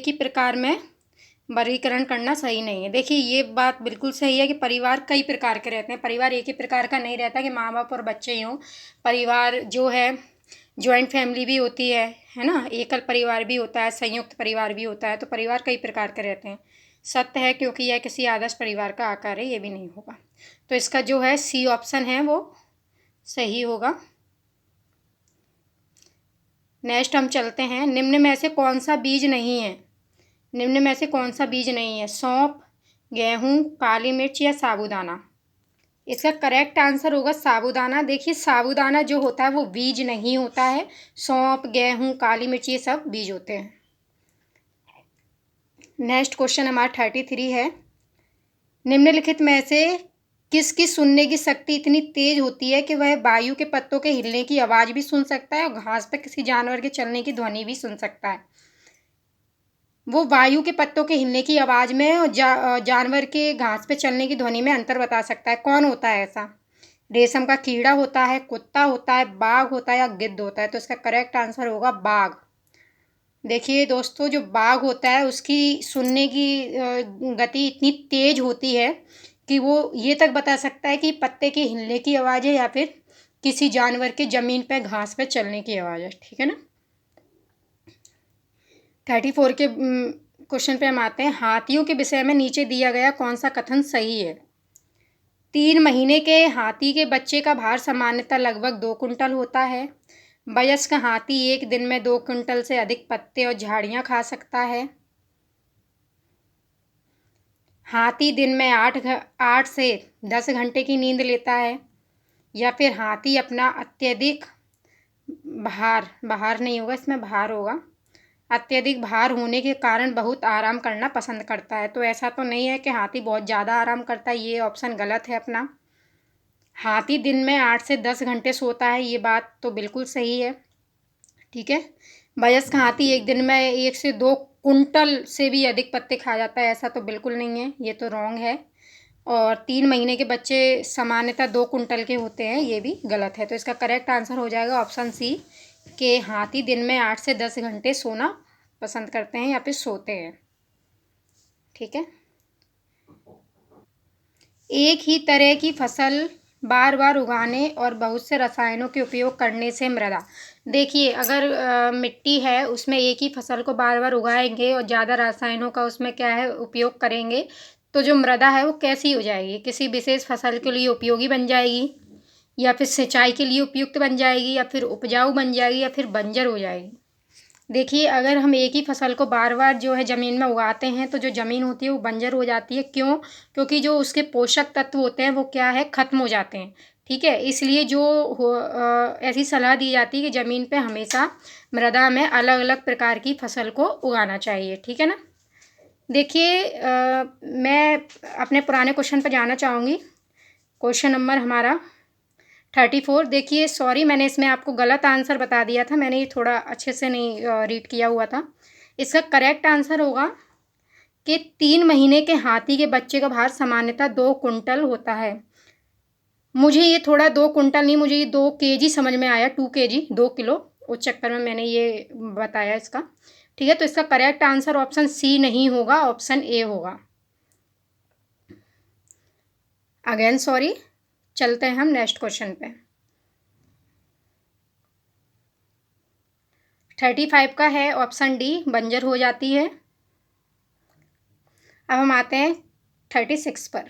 ही प्रकार में वर्गीकरण करना सही नहीं है। देखिए ये बात बिल्कुल सही है कि परिवार कई प्रकार के रहते हैं। परिवार एक ही प्रकार का नहीं रहता कि माँ बाप और बच्चे ही हों। परिवार जो है जॉइंट फैमिली भी होती है ना, एकल परिवार भी होता है, संयुक्त परिवार भी होता है। तो परिवार कई प्रकार के रहते हैं। सत्य है क्योंकि यह किसी आदर्श परिवार का आकार है, ये भी नहीं होगा। तो इसका जो है सी ऑप्शन है वो सही होगा। नेक्स्ट हम चलते हैं, निम्न में से कौन सा बीज नहीं है? निम्न में से कौन सा बीज नहीं है? सौंफ, गेहूँ, काली मिर्च या साबूदाना? इसका करेक्ट आंसर होगा साबूदाना। देखिए साबूदाना जो होता है वो बीज नहीं होता है। सौंफ, गेहूँ, काली मिर्च ये सब बीज होते हैं। नेक्स्ट क्वेश्चन हमारा 33 है। निम्नलिखित में से किसकी सुनने की शक्ति इतनी तेज होती है कि वह वायु के पत्तों के हिलने की आवाज़ भी सुन सकता है और घास पर किसी जानवर के चलने की ध्वनि भी सुन सकता है? वो वायु के पत्तों के हिलने की आवाज़ में और जानवर के घास पे चलने की ध्वनि में अंतर बता सकता है। कौन होता है ऐसा? रेशम का कीड़ा होता है, कुत्ता होता है, बाघ होता है या गिद्ध होता है? तो इसका करेक्ट आंसर होगा बाघ। देखिए दोस्तों, जो बाघ होता है उसकी सुनने की गति इतनी तेज होती है कि वो ये तक बता सकता है कि पत्ते के हिलने की आवाज़ है या फिर किसी जानवर के ज़मीन पे घास पे चलने की आवाज़ है। ठीक है ना। 34 के क्वेश्चन पे हम आते हैं। हाथियों के विषय में नीचे दिया गया कौन सा कथन सही है? 3 महीने के हाथी के बच्चे का भार सामान्यतः लगभग 2 कुंटल होता है। वयस्क हाथी एक दिन में 2 कुंटल से अधिक पत्ते और झाड़ियाँ खा सकता है। हाथी दिन में 8 से 10 घंटे की नींद लेता है। या फिर हाथी अपना अत्यधिक भार नहीं होगा, इसमें भार होगा, अत्यधिक भार होने के कारण बहुत आराम करना पसंद करता है। तो ऐसा तो नहीं है कि हाथी बहुत ज़्यादा आराम करता है, ये ऑप्शन गलत है अपना। हाथी दिन में 8 से 10 घंटे सोता है, ये बात तो बिल्कुल सही है। ठीक है। वयस्क हाथी एक दिन में 1 से 2 कुंटल से भी अधिक पत्ते खा जाता है, ऐसा तो बिल्कुल नहीं है, ये तो रॉन्ग है। और 3 महीने के बच्चे सामान्यतः 2 कुंटल के होते हैं, ये भी गलत है। तो इसका करेक्ट आंसर हो जाएगा ऑप्शन सी, कि हाथी दिन में 8 से 10 घंटे सोना पसंद करते हैं या फिर सोते हैं। ठीक है। एक ही तरह की फसल बार बार उगाने और बहुत से रसायनों के उपयोग करने से मृदा, देखिए अगर मिट्टी है उसमें एक ही फसल को बार बार उगाएंगे और ज़्यादा रसायनों का उसमें क्या है उपयोग करेंगे, तो जो मृदा है वो कैसी हो जाएगी? किसी विशेष फसल के लिए उपयोगी बन जाएगी, या फिर सिंचाई के लिए उपयुक्त बन जाएगी, या फिर उपजाऊ बन जाएगी, या फिर बंजर हो जाएगी। देखिए अगर हम एक ही फसल को बार बार जो है ज़मीन में उगाते हैं तो जो ज़मीन होती है वो बंजर हो जाती है। क्यों? क्योंकि जो उसके पोषक तत्व होते हैं वो क्या है, ख़त्म हो जाते हैं। ठीक है। इसलिए जो ऐसी सलाह दी जाती है कि ज़मीन पे हमेशा मृदा में अलग अलग प्रकार की फसल को उगाना चाहिए। ठीक है ना। देखिए मैं अपने पुराने क्वेश्चन पर जाना चाहूँगी। क्वेश्चन नंबर हमारा 34। देखिए सॉरी, मैंने इसमें आपको गलत आंसर बता दिया था, मैंने ये थोड़ा अच्छे से नहीं रीड किया हुआ था। इसका करेक्ट आंसर होगा कि 3 महीने के हाथी के बच्चे का भार सामान्यतः 2 कुंटल होता है। मुझे ये थोड़ा 2 कुंटल नहीं, मुझे ये 2 kg समझ में आया, 2 kg 2 किलो, उस चक्कर में मैंने ये बताया इसका। ठीक है। तो इसका करेक्ट आंसर ऑप्शन सी नहीं होगा, ऑप्शन ए होगा। अगेन सॉरी, चलते हैं हम नेक्स्ट क्वेश्चन पे। 35 का है ऑप्शन डी, बंजर हो जाती है। अब हम आते हैं 36 पर।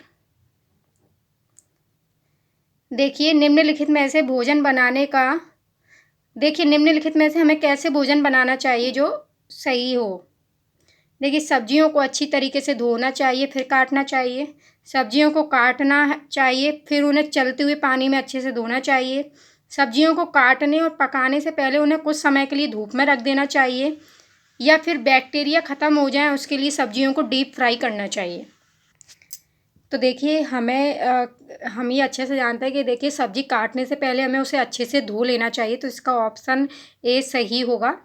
देखिए निम्नलिखित में से भोजन बनाने का, देखिए निम्नलिखित में से हमें कैसे भोजन बनाना चाहिए जो सही हो। देखिए सब्जियों को अच्छी तरीके से धोना चाहिए, फिर काटना चाहिए। सब्जियों को काटना चाहिए, फिर उन्हें चलते हुए पानी में अच्छे से धोना चाहिए। सब्जियों को काटने और पकाने से पहले उन्हें कुछ समय के लिए धूप में रख देना चाहिए, या फिर बैक्टीरिया ख़त्म हो जाए उसके लिए सब्जियों को डीप फ्राई करना चाहिए। तो देखिए हम ये अच्छे से जानते हैं कि देखिए सब्ज़ी काटने से पहले हमें उसे अच्छे से धो लेना चाहिए, तो इसका ऑप्शन ए सही होगा।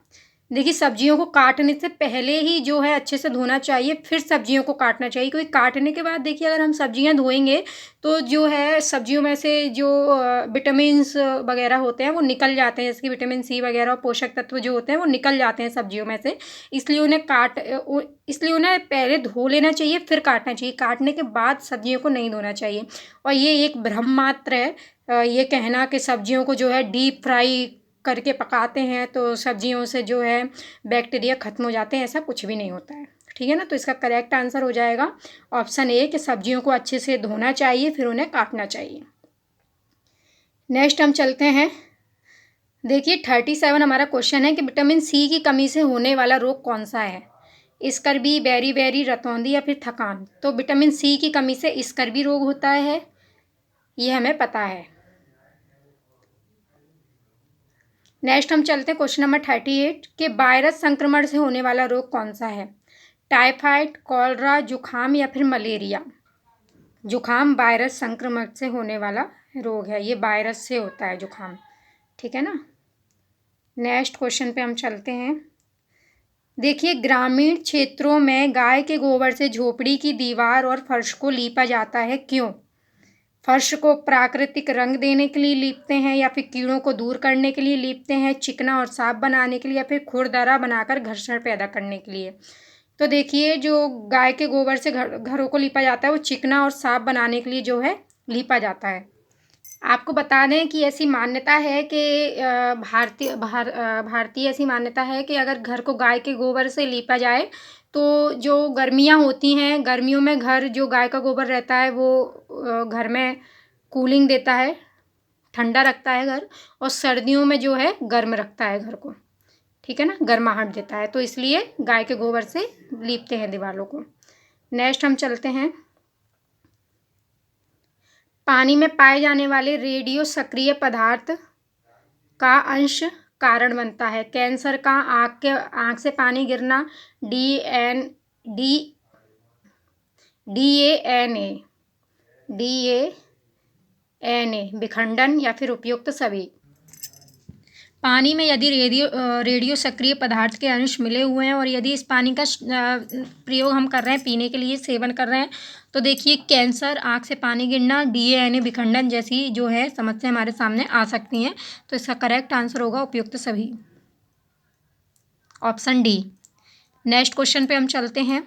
देखिए सब्जियों को काटने से पहले ही जो है अच्छे से धोना चाहिए, फिर सब्जियों को काटना चाहिए, क्योंकि काटने के बाद देखिए अगर हम सब्जियां धोएंगे तो जो है सब्जियों में से जो विटामिन्स वगैरह होते हैं वो निकल जाते हैं, जैसे कि विटामिन सी वगैरह और पोषक तत्व जो होते हैं वो निकल जाते हैं सब्जियों में से। इसलिए इसलिए उन्हें पहले धो लेना चाहिए, फिर काटना चाहिए। काटने के बाद सब्जियों को नहीं धोना चाहिए। और ये एक भ्रम मात्र है, ये कहना कि सब्जियों को जो है डीप फ्राई करके पकाते हैं तो सब्जियों से जो है बैक्टीरिया ख़त्म हो जाते हैं, ऐसा कुछ भी नहीं होता है। ठीक है ना। तो इसका करेक्ट आंसर हो जाएगा ऑप्शन ए, कि सब्जियों को अच्छे से धोना चाहिए फिर उन्हें काटना चाहिए। नेक्स्ट हम चलते हैं। देखिए 37 हमारा क्वेश्चन है कि विटामिन सी की कमी से होने वाला रोग कौन सा है? स्कर्वी, बेरी रतौंधी, या फिर थकान। तो विटामिन सी की कमी से स्कर्वी रोग होता है, ये हमें पता है। नेक्स्ट हम चलते हैं क्वेश्चन नंबर 38 कि वायरस संक्रमण से होने वाला रोग कौन सा है? टाइफाइड, कॉलरा, जुखाम, या फिर मलेरिया। जुखाम वायरस संक्रमण से होने वाला रोग है, ये वायरस से होता है जुखाम। ठीक है ना। नेक्स्ट क्वेश्चन पे हम चलते हैं। देखिए ग्रामीण क्षेत्रों में गाय के गोबर से झोपड़ी की दीवार और फर्श को लीपा जाता है, क्यों? फर्श को प्राकृतिक रंग देने के लिए लीपते हैं, या फिर कीड़ों को दूर करने के लिए लीपते हैं, चिकना और साफ बनाने के लिए, या फिर खुरदरा बनाकर घर्षण पैदा करने के लिए। तो देखिए जो गाय के गोबर से घरों को लीपा जाता है वो चिकना और साफ बनाने के लिए जो है लीपा जाता है। आपको बता दें कि ऐसी मान्यता है कि भारतीय ऐसी मान्यता है कि अगर घर को गाय के गोबर से लीपा जाए तो जो गर्मियाँ होती हैं, गर्मियों में घर जो गाय का गोबर रहता है वो घर में कूलिंग देता है, ठंडा रखता है घर, और सर्दियों में जो है गर्म रखता है घर को, ठीक है ना, गर्माहट देता है। तो इसलिए गाय के गोबर से लीपते हैं दीवारों को। नेक्स्ट हम चलते हैं, पानी में पाए जाने वाले रेडियो सक्रिय पदार्थ का अंश कारण बनता है। कैंसर का, आँख से पानी गिरना, डीएनए विखंडन, या फिर उपयुक्त सभी। पानी में यदि रेडियो सक्रिय पदार्थ के अंश मिले हुए हैं और यदि इस पानी का प्रयोग हम कर रहे हैं, पीने के लिए सेवन कर रहे हैं, तो देखिए कैंसर, आँख से पानी गिरना, डीएनए विखंडन जैसी जो है समस्या हमारे सामने आ सकती हैं। तो इसका करेक्ट आंसर होगा उपयुक्त सभी, ऑप्शन डी। नेक्स्ट क्वेश्चन पे हम चलते हैं।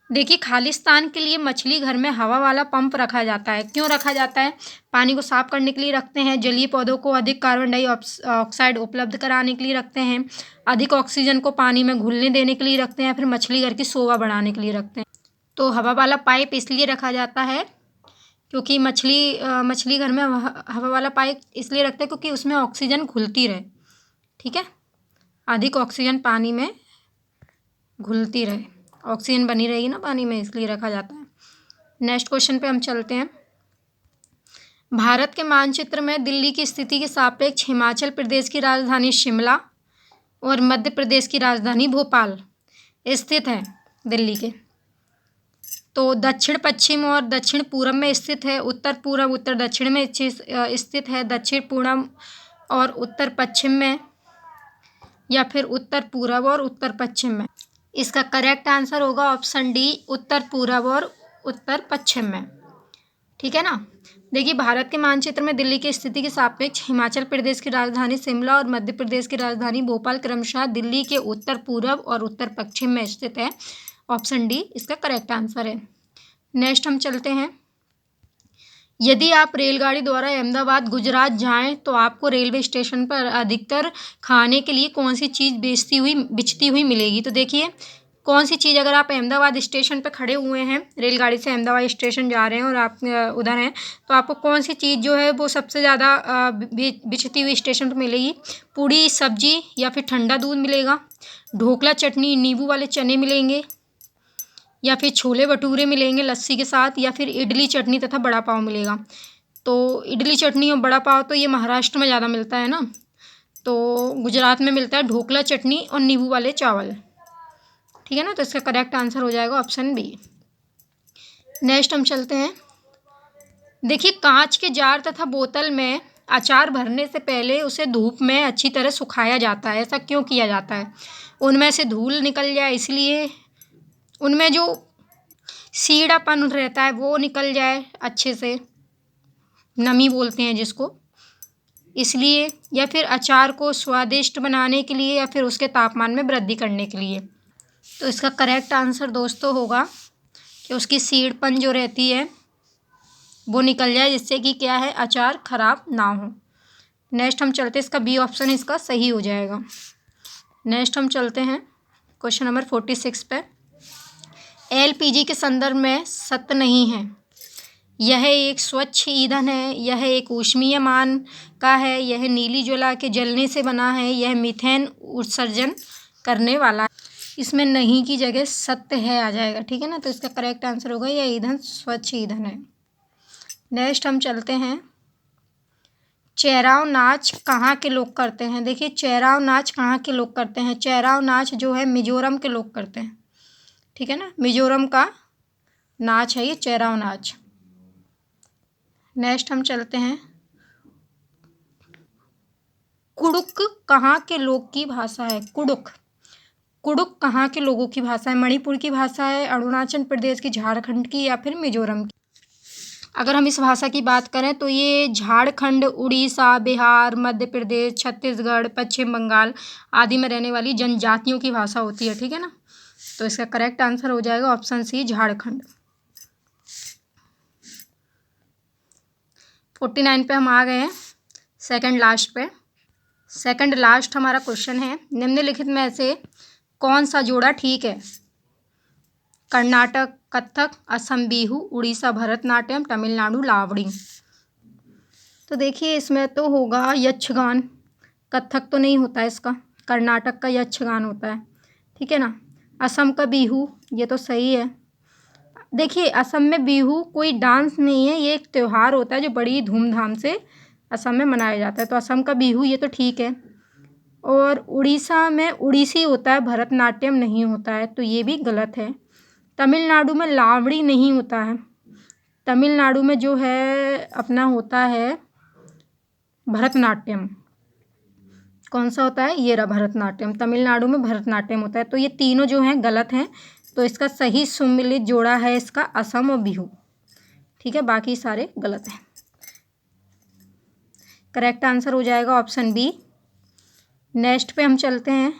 देखिए, खालिस्तान के लिए मछली घर में हवा वाला पंप रखा जाता है। क्यों रखा जाता है? पानी को साफ करने के लिए रखते हैं, जलीय पौधों को अधिक कार्बन डाइऑक्साइड उपलब्ध कराने के लिए रखते हैं, अधिक ऑक्सीजन को पानी में घुलने देने के लिए रखते हैं, फिर मछली घर की शोभा बढ़ाने के लिए रखते हैं। तो हवा वाला पाइप इसलिए रखा जाता है क्योंकि मछली घर में हवा वाला पाइप इसलिए रखते हैं क्योंकि उसमें ऑक्सीजन घुलती रहे, ठीक है, अधिक ऑक्सीजन पानी में घुलती रहे, ऑक्सीजन बनी रहेगी ना पानी में, इसलिए रखा जाता है। नेक्स्ट क्वेश्चन पे हम चलते हैं। भारत के मानचित्र में दिल्ली की स्थिति के सापेक्ष हिमाचल प्रदेश की राजधानी शिमला और मध्य प्रदेश की राजधानी भोपाल स्थित है। दिल्ली के तो दक्षिण पश्चिम और दक्षिण पूर्व में स्थित है, उत्तर पूर्व उत्तर दक्षिण में स्थित है, दक्षिण पूर्व और उत्तर पश्चिम में, या फिर उत्तर पूर्व और उत्तर पश्चिम में। इसका करेक्ट आंसर होगा ऑप्शन डी, उत्तर पूर्व और उत्तर पश्चिम में, ठीक है ना। देखिए, भारत के मानचित्र में दिल्ली की स्थिति के सापेक्ष हिमाचल प्रदेश की राजधानी शिमला और मध्य प्रदेश की राजधानी भोपाल क्रमशः दिल्ली के उत्तर पूर्व और उत्तर पश्चिम में स्थित है। ऑप्शन डी इसका करेक्ट आंसर है। नेक्स्ट हम चलते हैं। यदि आप रेलगाड़ी द्वारा अहमदाबाद गुजरात जाएं तो आपको रेलवे स्टेशन पर अधिकतर खाने के लिए कौन सी चीज़ बिचती हुई मिलेगी? तो देखिए, कौन सी चीज़, अगर आप अहमदाबाद स्टेशन पर खड़े हुए हैं, रेलगाड़ी से अहमदाबाद स्टेशन जा रहे हैं और आप उधर हैं, तो आपको कौन सी चीज़ जो है वो सबसे ज़्यादा बिचती हुई स्टेशन पर मिलेगी? पूड़ी सब्जी, या फिर ठंडा दूध मिलेगा, ढोकला चटनी नींबू वाले चने मिलेंगे, या फिर छोले भटूरे मिलेंगे लस्सी के साथ, या फिर इडली चटनी तथा बड़ा पाव मिलेगा। तो इडली चटनी और बड़ा पाव तो ये महाराष्ट्र में ज़्यादा मिलता है ना, तो गुजरात में मिलता है ढोकला चटनी और नींबू वाले चावल, ठीक है ना। तो इसका करेक्ट आंसर हो जाएगा ऑप्शन बी। नेक्स्ट हम चलते हैं। देखिए, कांच के जार तथा बोतल में अचार भरने से पहले उसे धूप में अच्छी तरह सुखाया जाता है। ऐसा क्यों किया जाता है? उनमें से धूल निकल जाए इसलिए, उनमें जो सीडापन रहता है वो निकल जाए अच्छे से, नमी बोलते हैं जिसको, इसलिए, या फिर अचार को स्वादिष्ट बनाने के लिए, या फिर उसके तापमान में वृद्धि करने के लिए। तो इसका करेक्ट आंसर दोस्तों होगा कि उसकी सीडपन जो रहती है वो निकल जाए, जिससे कि क्या है, अचार खराब ना हो। नेक्स्ट हम चलते हैं, इसका बी ऑप्शन इसका सही हो जाएगा। नेक्स्ट हम चलते हैं क्वेश्चन नंबर 46 पे। एलपीजी के संदर्भ में सत्य नहीं है। यह एक स्वच्छ ईंधन है, यह एक ऊष्मीय मान का है, यह नीली ज्वाला के जलने से बना है, यह मीथेन उत्सर्जन करने वाला है। इसमें नहीं की जगह सत्य है आ जाएगा, ठीक है ना। तो इसका करेक्ट आंसर होगा यह ईंधन स्वच्छ ईंधन है। नेक्स्ट हम चलते हैं। चेराव नाच कहाँ के लोग करते हैं? देखिए, चेराव नाच कहाँ के लोग करते हैं? चेराव नाच जो है मिजोरम के लोग करते हैं, ठीक है ना, मिजोरम का नाच है ये चेराव नाच। नेक्स्ट हम चलते हैं। कुडुक कहाँ के लोग की भाषा है? कुडुक कहाँ के लोगों की भाषा है? मणिपुर की भाषा है, अरुणाचल प्रदेश की, झारखंड की, या फिर मिजोरम की? अगर हम इस भाषा की बात करें तो ये झारखंड, उड़ीसा, बिहार, मध्य प्रदेश, छत्तीसगढ़, पश्चिम बंगाल आदि में रहने वाली जनजातियों की भाषा होती है, ठीक है ना। तो इसका करेक्ट आंसर हो जाएगा ऑप्शन सी, झारखंड। 49 पे हम आ गए हैं, सेकंड लास्ट पे। सेकंड लास्ट हमारा क्वेश्चन है, निम्नलिखित में से कौन सा जोड़ा ठीक है? कर्नाटक कथक, असम बिहू, उड़ीसा भरतनाट्यम, तमिलनाडु लावड़ी। तो देखिए इसमें तो होगा यक्षगान। कथक तो नहीं होता है इसका, कर्नाटक का यक्षगान होता है, ठीक है ना। असम का बिहू, ये तो सही है। देखिए असम में बिहू कोई डांस नहीं है, ये एक त्यौहार होता है जो बड़ी धूमधाम से असम में मनाया जाता है। तो असम का बिहू ये तो ठीक है। और उड़ीसा में उड़ीसी होता है, भरतनाट्यम नहीं होता है, तो ये भी गलत है। तमिलनाडु में लावड़ी नहीं होता है। तमिलनाडु में जो है अपना होता है भरतनाट्यम। कौन सा होता है? ये रहा भरतनाट्यम। तमिलनाडु में भरतनाट्यम होता है। तो ये तीनों जो हैं गलत हैं। तो इसका सही सम्मिलित जोड़ा है इसका असम और बिहू, ठीक है। बाकी सारे गलत हैं। करेक्ट आंसर हो जाएगा ऑप्शन बी। नेक्स्ट पे हम चलते हैं।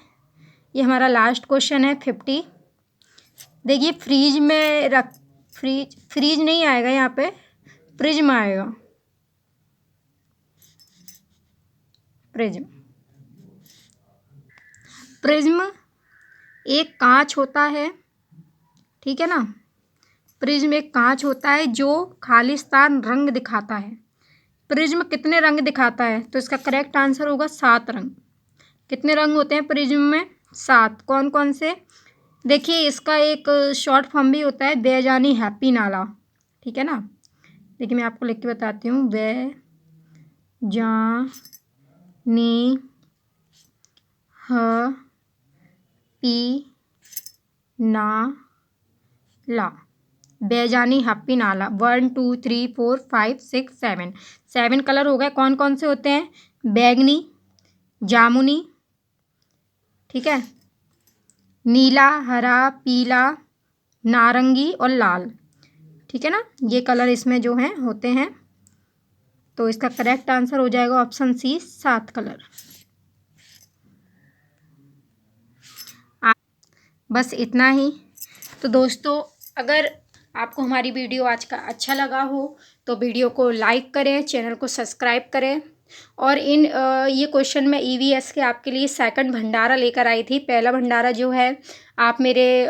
ये हमारा लास्ट क्वेश्चन है 50। देखिए फ्रीज में रख फ्रीज नहीं आएगा यहाँ पे, प्रिज्म आएगा। प्रिज्म एक कांच होता है, ठीक है ना। प्रिज्म एक कांच होता है जो खालिस्तान रंग दिखाता है। प्रिज्म कितने रंग दिखाता है? तो इसका करेक्ट आंसर होगा 7 रंग। कितने रंग होते हैं प्रिज्म में? 7। कौन कौन से? देखिए इसका एक शॉर्ट फॉर्म भी होता है, बेजानी हैप्पी नाला, ठीक है ना। देखिए मैं आपको लिख के बताती हूँ, बेजानी हैप्पी नाला, बेजानी हैप्पी नाला। 1 2 3 4 5 6 7 7 कलर हो गए। कौन कौन से होते हैं? बैगनी, जामुनी, ठीक है, नीला, हरा, पीला, नारंगी और लाल, ठीक है ना। ये कलर इसमें जो हैं होते हैं। तो इसका करेक्ट आंसर हो जाएगा ऑप्शन सी, 7 कलर। बस इतना ही। तो दोस्तों अगर आपको हमारी वीडियो आज का अच्छा लगा हो तो वीडियो को लाइक करें, चैनल को सब्सक्राइब करें। और ये क्वेश्चन मैं ईवीएस के आपके लिए सेकंड भंडारा लेकर आई थी। पहला भंडारा जो है आप मेरे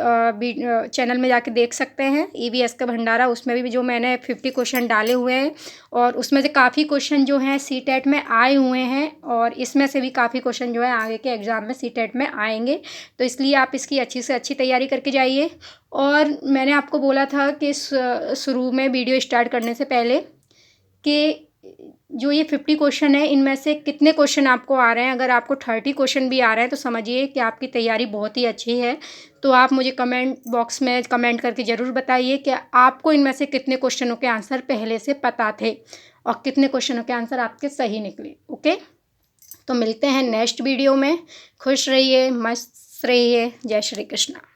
चैनल में जाके देख सकते हैं, ईवीएस का भंडारा। उसमें भी जो मैंने 50 क्वेश्चन डाले हुए हैं और उसमें से काफ़ी क्वेश्चन जो हैं सीटेट में आए हुए हैं और इसमें से भी काफ़ी क्वेश्चन जो है आगे के एग्ज़ाम में सीटेट में आएंगे। तो इसलिए आप इसकी अच्छी से अच्छी तैयारी करके जाइए। और मैंने आपको बोला था कि शुरू में वीडियो स्टार्ट करने से पहले कि जो ये 50 क्वेश्चन है इनमें से कितने क्वेश्चन आपको आ रहे हैं। अगर आपको 30 क्वेश्चन भी आ रहे हैं तो समझिए कि आपकी तैयारी बहुत ही अच्छी है। तो आप मुझे कमेंट बॉक्स में कमेंट करके ज़रूर बताइए कि आपको इनमें से कितने क्वेश्चनों के आंसर पहले से पता थे और कितने क्वेश्चनों के आंसर आपके सही निकले। ओके, तो मिलते हैं नेक्स्ट वीडियो में। खुश रहिए, मस्त रहिए। जय श्री कृष्णा।